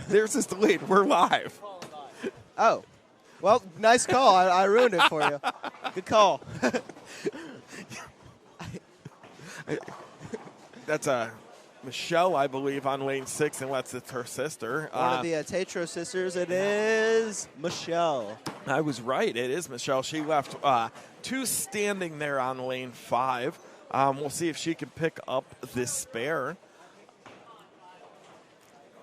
There's this delayed. We're live. Oh. Well, nice call. I ruined it for you. Good call. That's Michelle, I believe, on lane 6, and it's her sister. One of the Tatro sisters. It is Michelle. I was right. It is Michelle. She left 2 standing there on lane 5. We'll see if she can pick up this spare.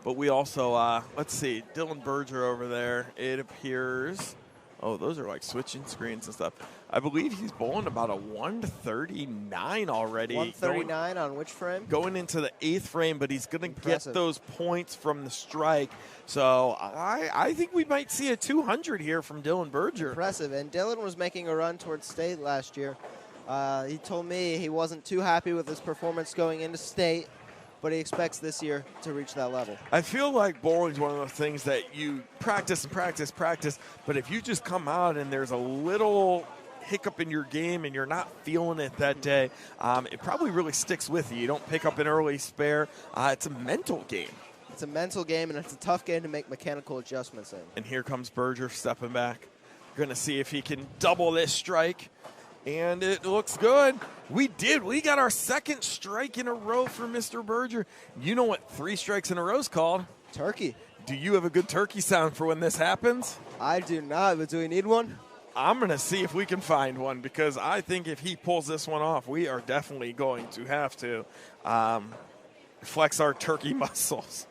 But we also, let's see, Dylan Berger over there, it appears. Oh, those are like switching screens and stuff. I believe he's bowling about a 139 already. 139 on which frame? Going into the 8th frame, but he's going to get those points from the strike. So I think we might see a 200 here from Dylan Berger. Impressive. And Dylan was making a run towards state last year. He told me he wasn't too happy with his performance going into state. but he expects this year to reach that level. I feel like bowling's one of those things that you practice and practice, but if you just come out and there's a little hiccup in your game and you're not feeling it that day, it probably really sticks with you. You don't pick up an early spare. It's a mental game. It's a mental game, and it's a tough game to make mechanical adjustments in. And here comes Berger stepping back. Going to see if he can double this strike. And it looks good. We did. We got our second strike in a row for Mr. Berger. You know what 3 strikes in a row is called? Turkey. Do you have a good turkey sound for when this happens? I do not, but do we need one? I'm going to see if we can find one, because I think if he pulls this one off, we are definitely going to have to flex our turkey muscles.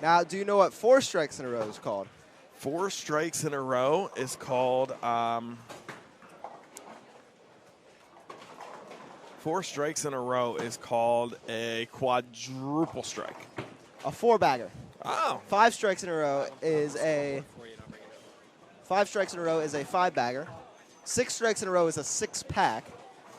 Now, do you know what 4 strikes in a row is called? 4 strikes in a row is called 4 strikes in a row is called a quadruple strike. A 4-bagger. Oh. 5 strikes in a row is a 5-bagger. 6 strikes in a row is a 6-pack.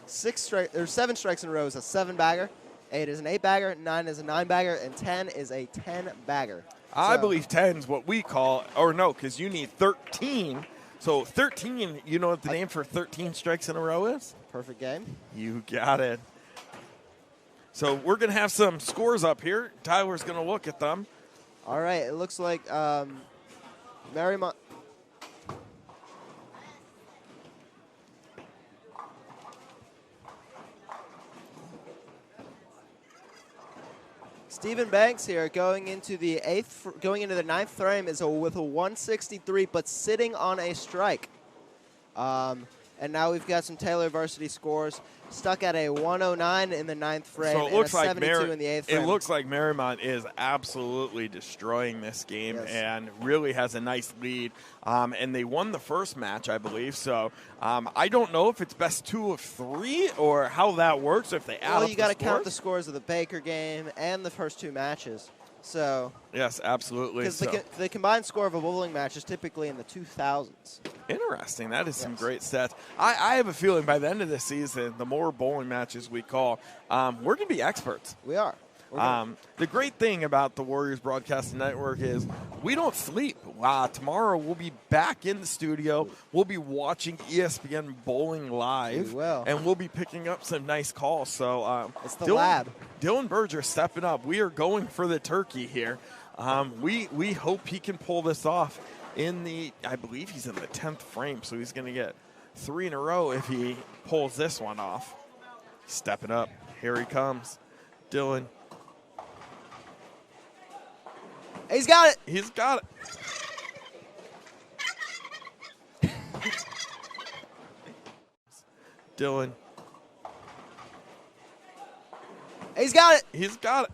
7 strikes in a row is a 7-bagger. 8 is an 8-bagger. 9 is a 9-bagger, and 10 is a 10-bagger. I believe 10 is what we call, or no, because you need 13. So 13, you know what the name for 13 strikes in a row is? Perfect game. You got it. So we're going to have some scores up here. Tyler's going to look at them. All right, it looks like Mariemont. Stephen Banks here going into the 9th frame is with a 163, but sitting on a strike. And now we've got some Taylor Varsity scores. Stuck at a 109 in the 9th frame, so it looks and a like 72 in the 8th frame. It looks like Mariemont is absolutely destroying this game, yes, and really has a nice lead. And they won the first match, I believe. So I don't know if it's best 2 of 3 or how that works. If they add well, up you got to the count the scores of the Baker game and the first 2 matches. So yes, absolutely. Because the combined score of a bowling match is typically in the 2000s. Interesting. That is some great stats. I have a feeling by the end of the season, the more bowling matches we call, we're going to be experts. We are. The great thing about the Warriors Broadcasting Network is we don't sleep. Tomorrow we'll be back in the studio. We'll be watching ESPN Bowling Live. We will. And we'll be picking up some nice calls. So it's the lab. Dylan Berger stepping up. We are going for the turkey here. We hope he can pull this off I believe he's in the 10th frame, so he's going to get 3 in a row if he pulls this one off. Stepping up. Here he comes. Dylan. He's got it. He's got it. Dylan. He's got it. He's got it.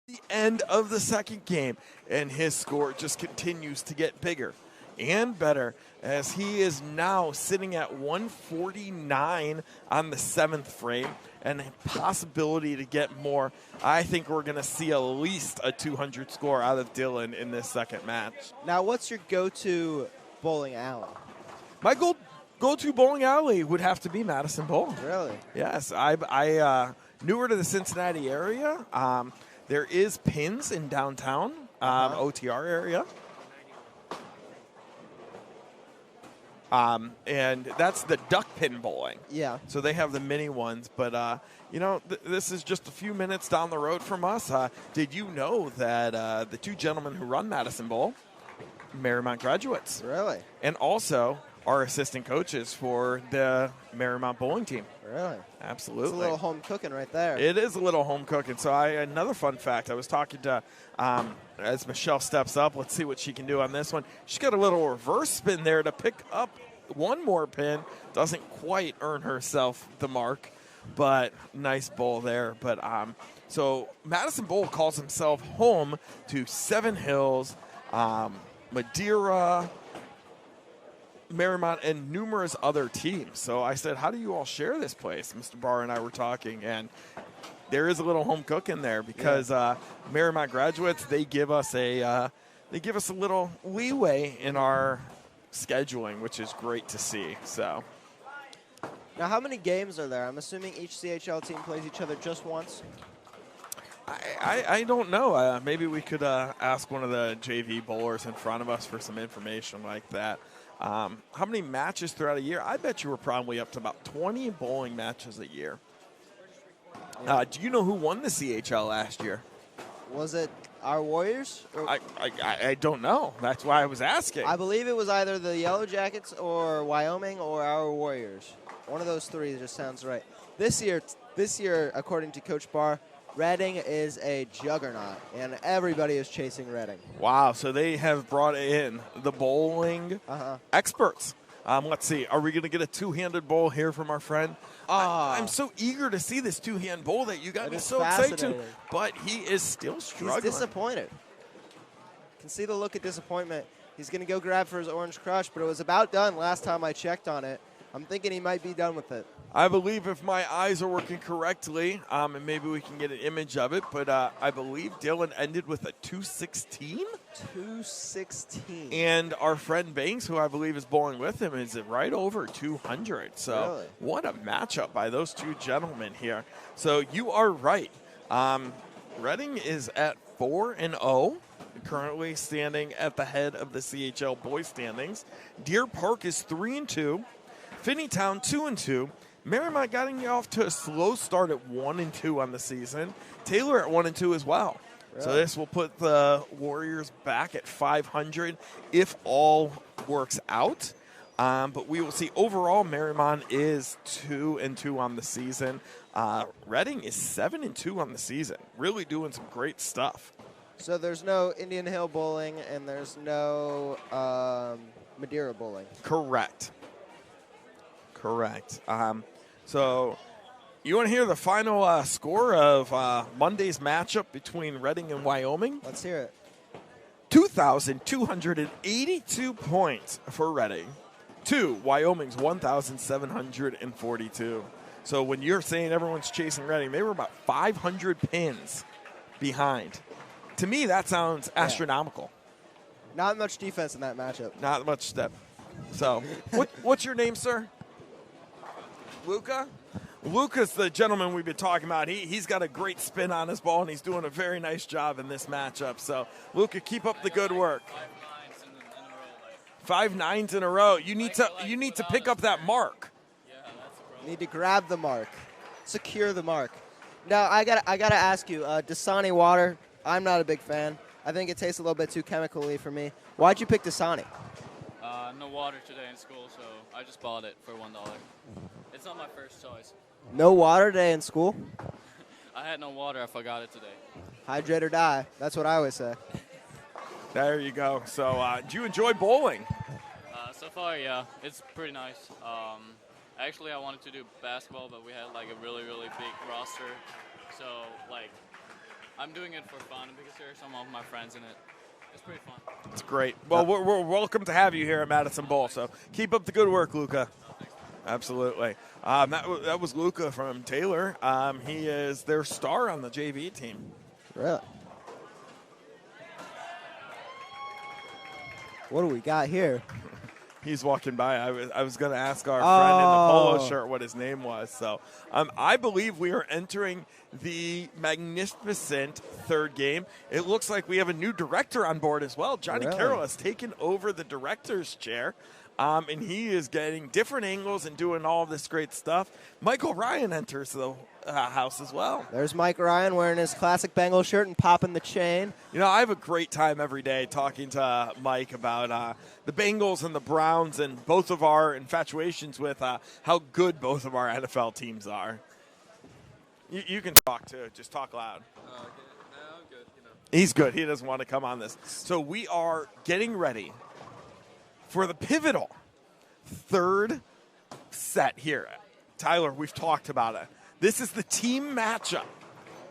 The end of the second game, and his score just continues to get bigger and better as he is now sitting at 149 on the 7th frame and a possibility to get more. I think we're going to see at least a 200 score out of Dylan in this second match. Now, what's your go-to bowling alley? My go-to bowling alley would have to be Madison Bowl. Really? Yes. I newer to the Cincinnati area. There is Pins in downtown, OTR area. And that's the duck pin bowling. Yeah. So they have the mini ones. But, this is just a few minutes down the road from us. Did you know that the 2 gentlemen who run Madison Bowl, Mariemont graduates? Really? And also are assistant coaches for the Mariemont bowling team. Really? Absolutely. It's a little home cooking right there. It is a little home cooking. So another fun fact, I was talking to, as Michelle steps up, let's see what she can do on this one. She's got a little reverse spin there to pick up one more pin. Doesn't quite earn herself the mark, but nice bowl there. But so Madison Bowl calls himself home to Seven Hills, Madeira, Mariemont, and numerous other teams. So I said, how do you all share this place? Mr. Barr and I were talking, and there is a little home cook in there because Mariemont graduates, they give us a little leeway in our scheduling, which is great to see. So Now, how many games are there? I'm assuming each CHL team plays each other just once. I don't know. Maybe we could ask one of the JV bowlers in front of us for some information like that. How many matches throughout a year? I bet you were probably up to about 20 bowling matches a year. Do you know who won the CHL last year? Was it our Warriors? I don't know. That's why I was asking. I believe it was either the Yellow Jackets or Wyoming or our Warriors. One of those three just sounds right. This year, according to Coach Barr, Reading is a juggernaut, and everybody is chasing Reading. Wow, so they have brought in the bowling experts. Let's see. Are we going to get a two-handed bowl here from our friend? I'm so eager to see this two-hand bowl that you got me so excited. But he is still struggling. He's disappointed. Can see the look of disappointment. He's going to go grab for his Orange Crush, but it was about done last time I checked on it. I'm thinking he might be done with it. I believe if my eyes are working correctly, and maybe we can get an image of it, but I believe Dylan ended with a 216? 216. And our friend Banks, who I believe is bowling with him, is right over 200. So really? What a matchup by those two gentlemen here. So you are right. Reading is at 4-0. Currently standing at the head of the CHL boys standings. Deer Park is 3-2. Finneytown 2-2. Mariemont getting off to a slow start at 1-2 on the season. Taylor at 1-2 as well. Really? So this will put the Warriors back at 500 if all works out. But we will see overall Mariemont is 2-2 on the season. Reading is 7-2 on the season. Really doing some great stuff. So there's no Indian Hill bowling and there's no Madeira bowling. Correct. So you want to hear the final score of Monday's matchup between Reading and Wyoming? Let's hear it. 2,282 points for Reading to Wyoming's 1,742. So when you're saying everyone's chasing Reading, they were about 500 pins behind. To me, that sounds astronomical. Not much defense in that matchup. Not much step. So what's your name, sir? Luca? Luca's the gentleman we've been talking about. He's got a great spin on his ball, and he's doing a very nice job in this matchup. So, Luca, keep up the good work. 5 9s in a row. You need to pick up that mark. You need to grab the mark, secure the mark. Now, I gotta ask you, Dasani water. I'm not a big fan. I think it tastes a little bit too chemically for me. Why'd you pick Dasani? No water today in school, so I just bought it for $1. It's not my first choice. No water today in school? I had no water. I forgot it today. Hydrate or die. That's what I always say. There you go. So, do you enjoy bowling? So far, yeah. It's pretty nice. Actually, I wanted to do basketball, but we had, like, a really, really big roster. So, like, I'm doing it for fun because there are some of my friends in it. It's pretty fun. It's great. Well, we're welcome to have you here at Madison Bowl. So, keep up the good work, Luca. Absolutely. That was Luca from Taylor. He is their star on the JV team. Really? What do we got here? He's walking by. I was going to ask our friend in the polo shirt what his name was. So I believe we are entering the magnificent third game. It looks like we have a new director on board as well. Johnny Carroll has taken over the director's chair. And he is getting different angles and doing all of this great stuff. Michael Ryan enters the house as well. There's Mike Ryan wearing his classic Bengal shirt and popping the chain. You know, I have a great time every day talking to Mike about the Bengals and the Browns and both of our infatuations with how good both of our NFL teams are. You can talk, too. Just talk loud. No, I'm good. You know. He's good. He doesn't want to come on this. So we are getting ready for the pivotal third set here. Tyler, we've talked about it. This is the team matchup.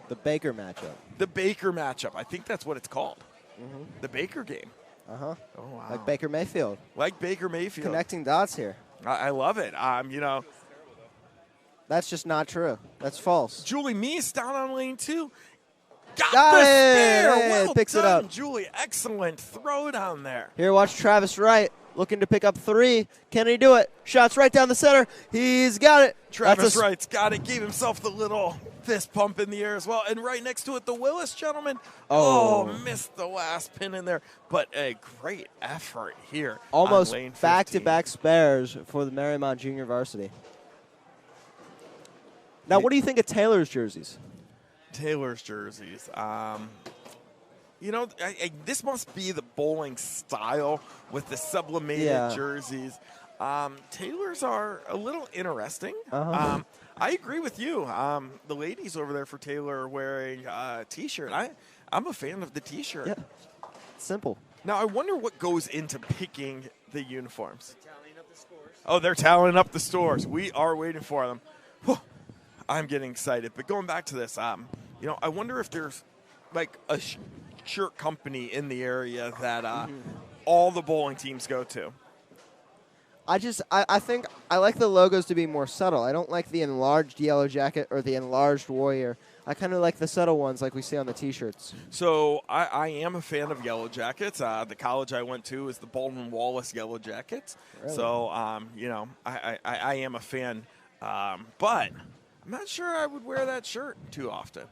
The Baker matchup. The Baker matchup. I think that's what it's called. Mm-hmm. The Baker game. Uh-huh. Oh, wow. Like Baker Mayfield. Like Baker Mayfield. Connecting dots here. I love it. You know. That's just not true. That's false. Julie Meese down on lane 2. Got the spare. Well Well picks done, it up. Julie. Excellent throw down there. Here, watch Travis Wright looking to pick up 3. Can he do it? Shots right down the center. He's got it. Travis Wright's got it. Gave himself the little fist pump in the air as well. And right next to it, the Willis gentleman. Oh, missed the last pin in there. But a great effort here. Almost on lane 15. back-to-back spares for the Mariemont Junior Varsity. Now, what do you think of Taylor's jerseys? Taylor's jerseys. This must be the bowling style with the sublimated jerseys. Taylor's are a little interesting. I agree with you. The ladies over there for Taylor are wearing a T-shirt. I'm a fan of the T-shirt. Yeah. Simple. Now, I wonder what goes into picking the uniforms. Tallying up the scores. Oh, they're tallying up the scores. We are waiting for them. Whew. I'm getting excited. But going back to this, I wonder if there's like a shirt company in the area that all the bowling teams go to. I think I like the logos to be more subtle. I don't like the enlarged yellow jacket or the enlarged warrior. I kind of like the subtle ones like we see on the T-shirts. So I am a fan of Yellow Jackets. The college I went to is the Baldwin Wallace Yellow Jackets. Really? So, I am a fan. But I'm not sure I would wear that shirt too often.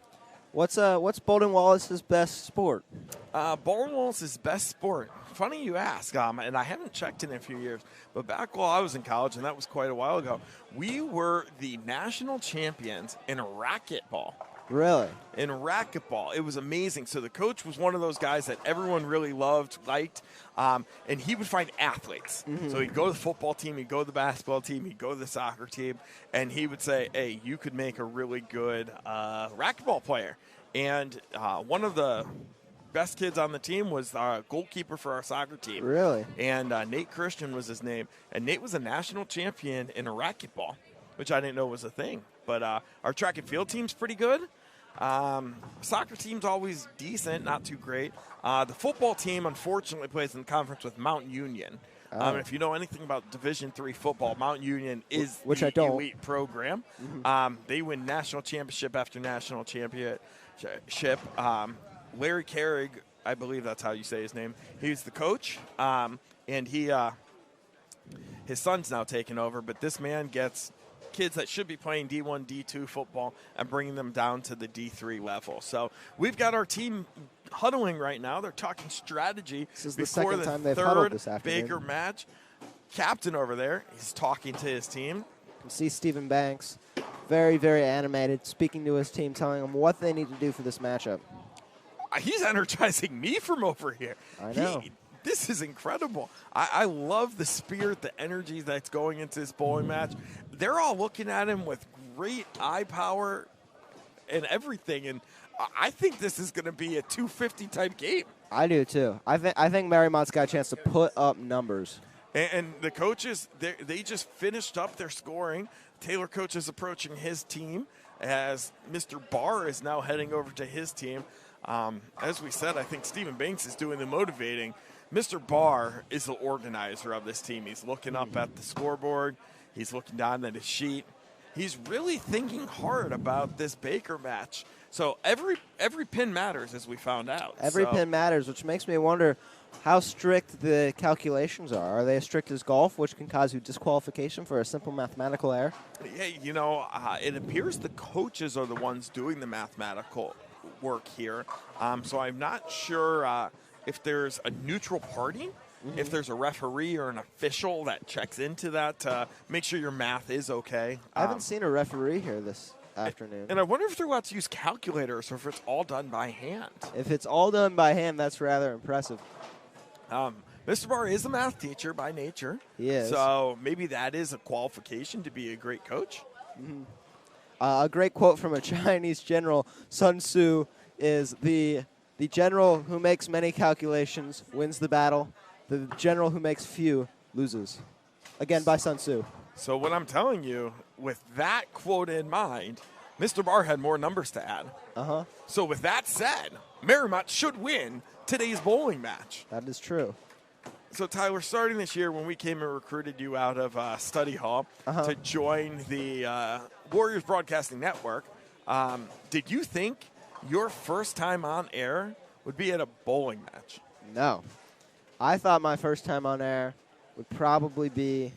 What's Baldwin Wallace's best sport? Baldwin Wallace's best sport. Funny you ask, and I haven't checked in a few years, but back while I was in college, and that was quite a while ago, we were the national champions in racquetball. Really? In racquetball. It was amazing. So the coach was one of those guys that everyone really liked, and he would find athletes. Mm-hmm. So he'd go to the football team, he'd go to the basketball team, he'd go to the soccer team, and he would say, hey, you could make a really good racquetball player. And one of the best kids on the team was our goalkeeper for our soccer team. Really? And Nate Christian was his name. And Nate was a national champion in a racquetball, which I didn't know was a thing. But our track and field team's pretty good. Soccer team's always decent, not too great. The football team, unfortunately, plays in conference with Mount Union. If you know anything about Division III football, Mount Union is the elite program. Mm-hmm. They win national championship after national championship. Larry Carrig, I believe that's how you say his name. He's the coach, and his son's now taken over. But this man gets kids that should be playing D1, D2 football and bringing them down to the D3 level. So we've got our team huddling right now. They're talking strategy before the third Baker match. Captain over there, he's talking to his team. You can see Stephen Banks, very, very animated, speaking to his team, telling them what they need to do for this matchup. He's energizing me from over here. I know. This is incredible. I love the spirit, the energy that's going into this bowling match. They're all looking at him with great eye power and everything, and I think this is going to be a 250 type game. I do too. I think Mariemont's got a chance to put up numbers. And the coaches, they just finished up their scoring. Taylor coach is approaching his team as Mr. Barr is now heading over to his team. As we said, I think Stephen Banks is doing the motivating. Mr. Barr is the organizer of this team. He's looking up at the scoreboard. He's looking down at his sheet. He's really thinking hard about this Baker match. So every pin matters, as we found out. Every pin matters, which makes me wonder how strict the calculations are. Are they as strict as golf, which can cause you disqualification for a simple mathematical error? Yeah, it appears the coaches are the ones doing the mathematical work here. So I'm not sure if there's a neutral party, if there's a referee or an official that checks into that to make sure your math is okay. I haven't seen a referee here this afternoon. And I wonder if they're allowed to use calculators or if it's all done by hand. If it's all done by hand, that's rather impressive. Mr. Barr is a math teacher by nature. He is. So maybe that is a qualification to be a great coach. Mm-hmm. A great quote from a Chinese general, Sun Tzu, is the general who makes many calculations wins the battle. The general who makes few loses. Again, by Sun Tzu. So what I'm telling you, with that quote in mind, Mr. Barr had more numbers to add. Uh-huh. So with that said, Mariemont should win today's bowling match. That is true. So, Tyler, starting this year when we came and recruited you out of study hall to join the Warriors Broadcasting Network, did you think your first time on air would be at a bowling match? No. I thought my first time on air would probably be.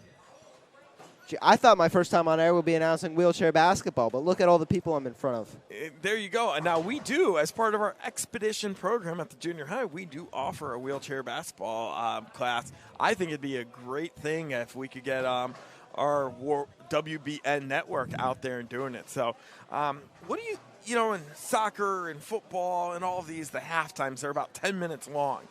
I thought my first time on air would be announcing wheelchair basketball, but look at all the people I'm in front of. There you go. And now we do, as part of our expedition program at the junior high, we do offer a wheelchair basketball class. I think it'd be a great thing if we could get our WBN network out there and doing it. So what do you know, in soccer and football and all of these, the half times, they're about 10 minutes long.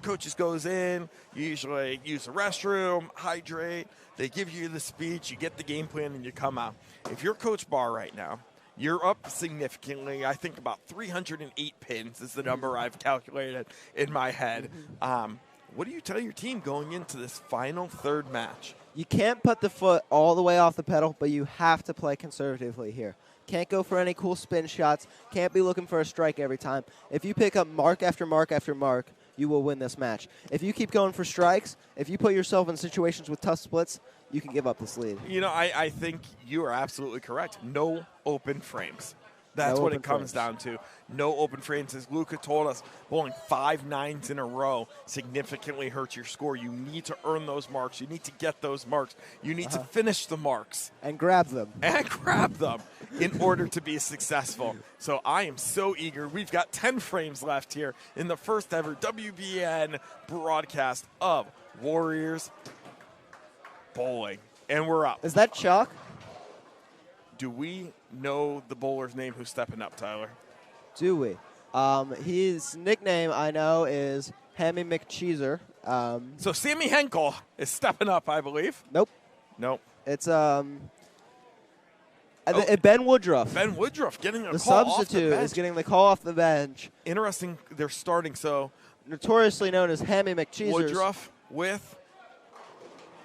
Coaches goes in, you usually use the restroom, hydrate. They give you the speech, you get the game plan, and you come out. If you're Coach Barr right now, you're up significantly. I think about 308 pins is the number I've calculated in my head. What do you tell your team going into this final third match? You can't put the foot all the way off the pedal, but you have to play conservatively here. Can't go for any cool spin shots. Can't be looking for a strike every time. If you pick up mark after mark after mark, you will win this match. If you keep going for strikes, if you put yourself in situations with tough splits, you can give up this lead. You know, I think you are absolutely correct. No open frames. That's what it comes down to. No open frames. As Luca told us, bowling 5 9s in a row significantly hurts your score. You need to earn those marks. You need to get those marks. You need to finish the marks. And grab them. In order to be successful. So I am so eager. We've got 10 frames left here in the first ever WBN broadcast of Warriors bowling. And we're up. Is that Chuck? Do we know the bowler's name who's stepping up, Tyler? Do we? His nickname, I know, is Hammy McCheeser. So Sammy Henkel is stepping up, I believe. Nope. It's Ben Woodruff. Ben Woodruff getting a the call off the substitute bench. is getting the call off the bench. Interesting, they're starting, so notoriously known as Hammy McCheeser. Woodruff with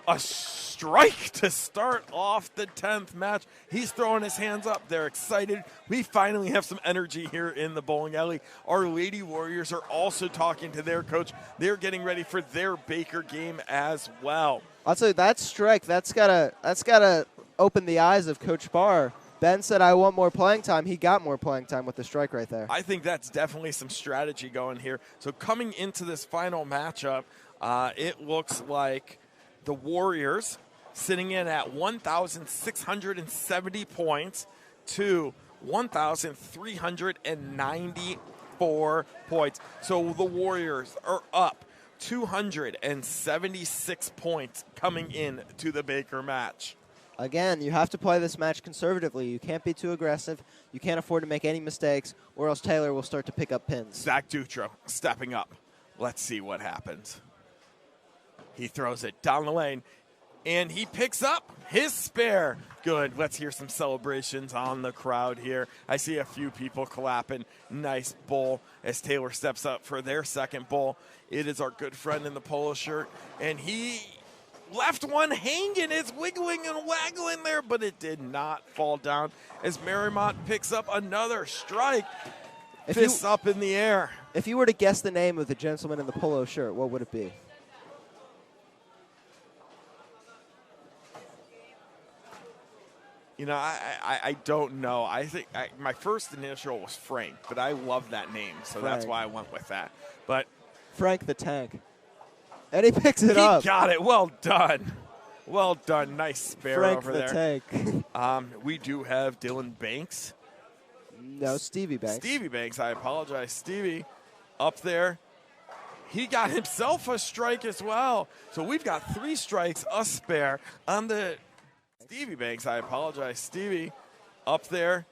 a strike to start off the 10th match. He's throwing his hands up. They're excited. We finally have some energy here in the bowling alley. Our Lady Warriors are also talking to their coach. They're getting ready for their Baker game as well. I'll tell you, that strike, that's gotta open the eyes of Coach Barr. Ben said, I want more playing time. He got more playing time with the strike right there. I think that's definitely some strategy going here. So coming into this final matchup, it looks like the Warriors sitting in at 1,670 points to 1,394 points. So the Warriors are up 276 points coming in to the Baker match. Again, you have to play this match conservatively. You can't be too aggressive. You can't afford to make any mistakes, or else Taylor will start to pick up pins. Zach Dutro stepping up. Let's see what happens. He throws it down the lane, and he picks up his spare. Good. Let's hear some celebrations on the crowd here. I see a few people clapping. Nice bowl as Taylor steps up for their second bowl. It is our good friend in the polo shirt, and he left one hanging. It's wiggling and waggling there, but it did not fall down as Mariemont picks up another strike. Fists up in the air. If you were to guess the name of the gentleman in the polo shirt, what would it be? You know, I don't know. I think my first initial was Frank, but I love that name, so Frank. That's why I went with that. But Frank the Tank. And he picks it up. He got it. Well done. Well done. Nice spare Frank over the there. Tank. We do have Dylan Banks. No, Stevie Banks. Stevie Banks. I apologize. Stevie up there. He got himself a strike as well. So we've got 3 strikes, a spare on the Stevie Banks. I apologize. Stevie up there.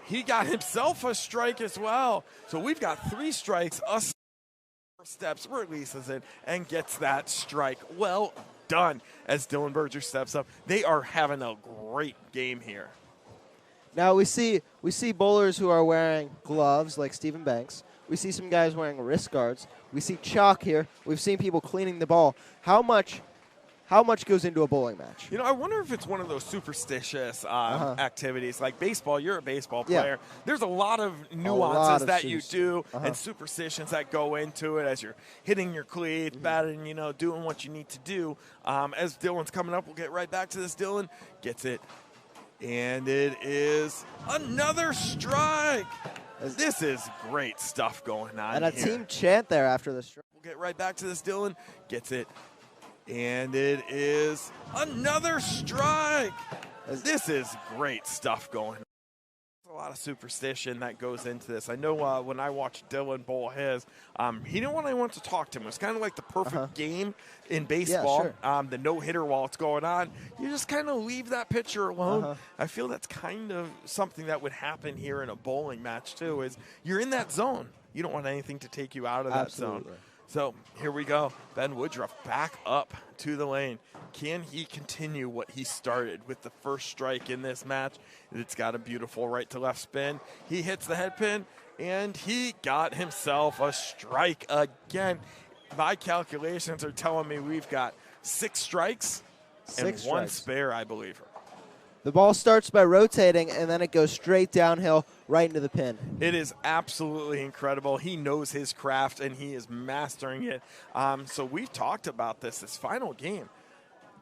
He got himself a strike as well. So we've got 3 strikes, a steps, releases it, and gets that strike. Well done as Dylan Berger steps up. They are having a great game here. Now we see bowlers who are wearing gloves like Stephen Banks. We see some guys wearing wrist guards. We see chalk here. We've seen people cleaning the ball. How much goes into a bowling match? You know, I wonder if it's one of those superstitious activities. Like baseball, you're a baseball player. Yeah. There's a lot of nuances that you do and superstitions that go into it as you're hitting your cleats, batting, you know, doing what you need to do. As Dylan's coming up, we'll get right back to this. Dylan gets it, and it is another strike. This is great stuff going on and a here. team chant there after the strike. We'll get right back to this. Dylan gets it. And it is another strike. This is great stuff going on. There's a lot of superstition that goes into this. I know when I watched Dylan bowl his, he didn't want anyone to talk to him. It was kind of like the perfect game in baseball. Yeah, sure. The no-hitter while it's going on. You just kind of leave that pitcher alone. I feel that's kind of something that would happen here in a bowling match too, is you're in that zone. You don't want anything to take you out of that zone. So here we go. Ben Woodruff back up to the lane. Can he continue what he started with the first strike in this match? It's got a beautiful right to left spin. He hits the head pin, and he got himself a strike again. My calculations are telling me we've got 6 strikes and 1 spare, I believe. The ball starts by rotating, and then it goes straight downhill right into the pin. It is absolutely incredible. He knows his craft, and he is mastering it. So we've talked about this final game.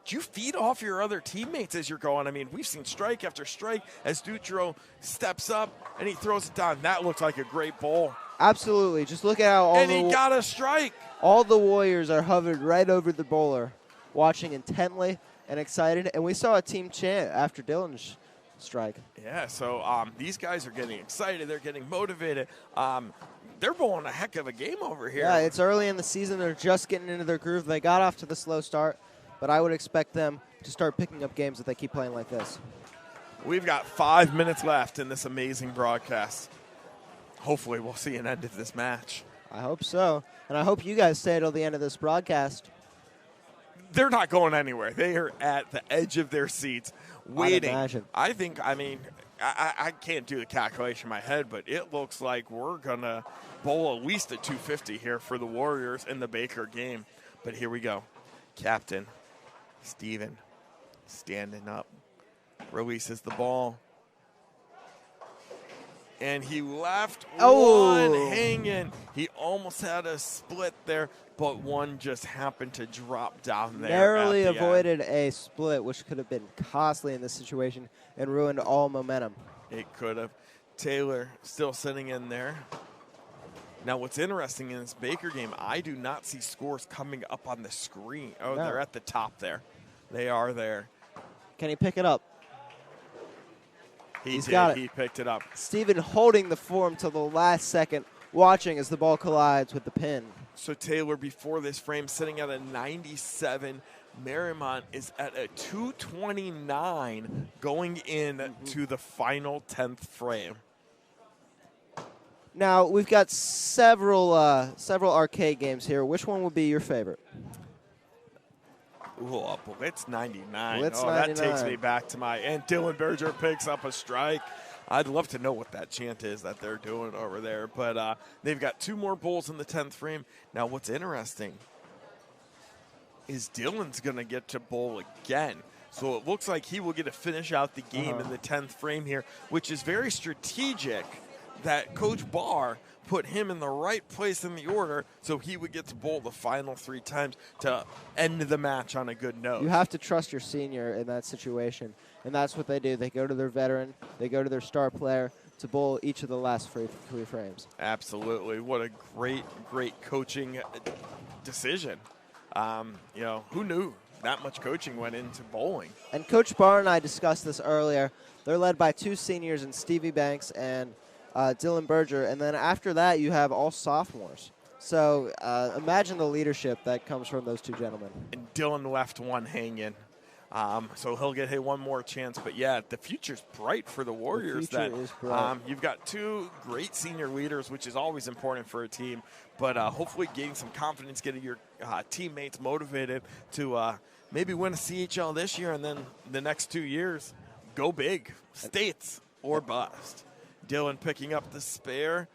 Do you feed off your other teammates as you're going? I mean, we've seen strike after strike as Dutro steps up, and he throws it down. That looks like a great bowl. Absolutely. Just look at how he got a strike. All the Warriors are hovered right over the bowler, watching intently and excited, and we saw a team chant after Dylan's strike. Yeah, so these guys are getting excited. They're getting motivated. They're bowling a heck of a game over here. Yeah, it's early in the season. They're just getting into their groove. They got off to the slow start, but I would expect them to start picking up games if they keep playing like this. We've got 5 minutes left in this amazing broadcast. Hopefully we'll see an end of this match. I hope so, and I hope you guys stay till the end of this broadcast. They're not going anywhere. They are at the edge of their seats waiting. I can't do the calculation in my head, but it looks like we're going to bowl at least a 250 here for the Warriors in the Baker game. But here we go. Captain Steven standing up, releases the ball. And he left one hanging. He almost had a split there, but one just happened to drop down there. Narrowly avoided a split, which could have been costly in this situation and ruined all momentum. It could have. Taylor still sitting in there. Now, what's interesting in this Baker game, I do not see scores coming up on the screen. Oh, no. They're at the top there. They are there. Can he pick it up? He's got it. He picked it up. Steven holding the form till the last second, watching as the ball collides with the pin. So Taylor, before this frame, sitting at a 97. Mariemont is at a 229 going in to the final 10th frame. Now, we've got several arcade games here. Which one would be your favorite? Ooh, Blitz 99. Blitz 99. That takes me back to and Dylan Berger picks up a strike. I'd love to know what that chant is that they're doing over there. But they've got 2 more bowls in the 10th frame. Now, what's interesting is Dylan's going to get to bowl again. So it looks like he will get to finish out the game in the 10th frame here, which is very strategic that Coach Barr put him in the right place in the order so he would get to bowl the final 3 times to end the match on a good note. You have to trust your senior in that situation, and that's what they do. They go to their veteran, they go to their star player to bowl each of the last 3 frames. Absolutely. What a great, great coaching decision. Who knew that much coaching went into bowling? And Coach Barr and I discussed this earlier. They're led by 2 seniors in Stevie Banks and Dylan Berger, and then after that you have all sophomores. So imagine the leadership that comes from those 2 gentlemen. And Dylan left one hanging, so he'll get one more chance. But yeah, the future's bright for the Warriors. The future is bright. You've got 2 great senior leaders, which is always important for a team. But hopefully gaining some confidence, getting your teammates motivated to maybe win a CHL this year, and then the next 2 years, go big, states or bust. Dylan picking up the spare.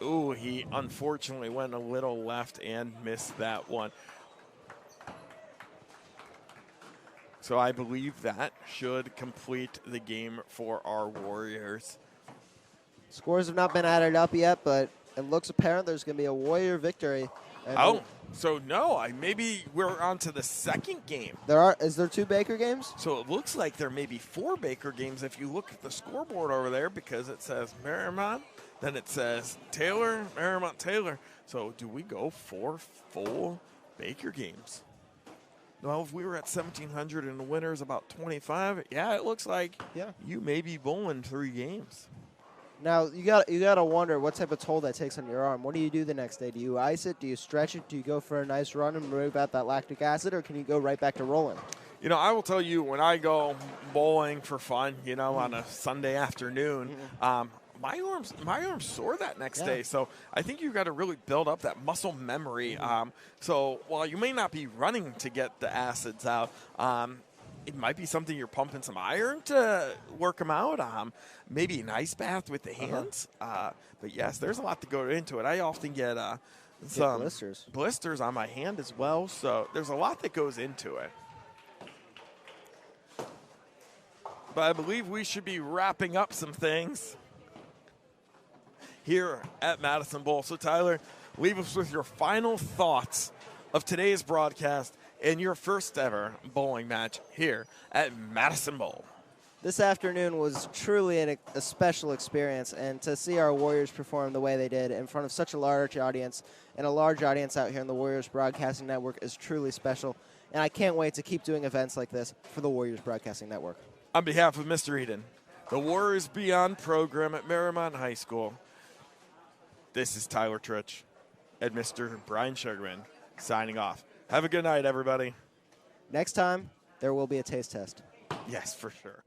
Ooh, he unfortunately went a little left and missed that one. So I believe that should complete the game for our Warriors. Scores have not been added up yet, but it looks apparent there's going to be a Warrior victory. Maybe we're on to the second game. Is there 2 Baker games? So it looks like there may be 4 Baker games if you look at the scoreboard over there, because it says Mariemont, then it says Taylor, Mariemont, Taylor. So do we go 4 full Baker games? well, if we were at 1,700 and the winner's about 25, yeah, it looks like you may be bowling 3 games. Now you gotta wonder what type of toll that takes on your arm. What do you do the next day? Do you ice it? Do you stretch it? Do you go for a nice run and remove out that lactic acid, or can you go right back to rolling? You know, I will tell you, when I go bowling for fun, you know, on a Sunday afternoon, my arms sore that next day. So I think you've got to really build up that muscle memory. So while you may not be running to get the acids out, it might be something you're pumping some iron to work them out. Maybe an ice bath with the hands. But yes, there's a lot to go into it. I often get some blisters on my hand as well. So there's a lot that goes into it. But I believe we should be wrapping up some things here at Madison Bowl. So Tyler, leave us with your final thoughts of today's broadcast and your first ever bowling match here at Madison Bowl. This afternoon was truly a special experience, and to see our Warriors perform the way they did in front of such a large audience, and a large audience out here in the Warriors Broadcasting Network, is truly special. And I can't wait to keep doing events like this for the Warriors Broadcasting Network. On behalf of Mr. Eden, the Warriors Beyond program at Mariemont High School, this is Tyler Trich and Mr. Brian Sugerman signing off. Have a good night, everybody. Next time, there will be a taste test. Yes, for sure.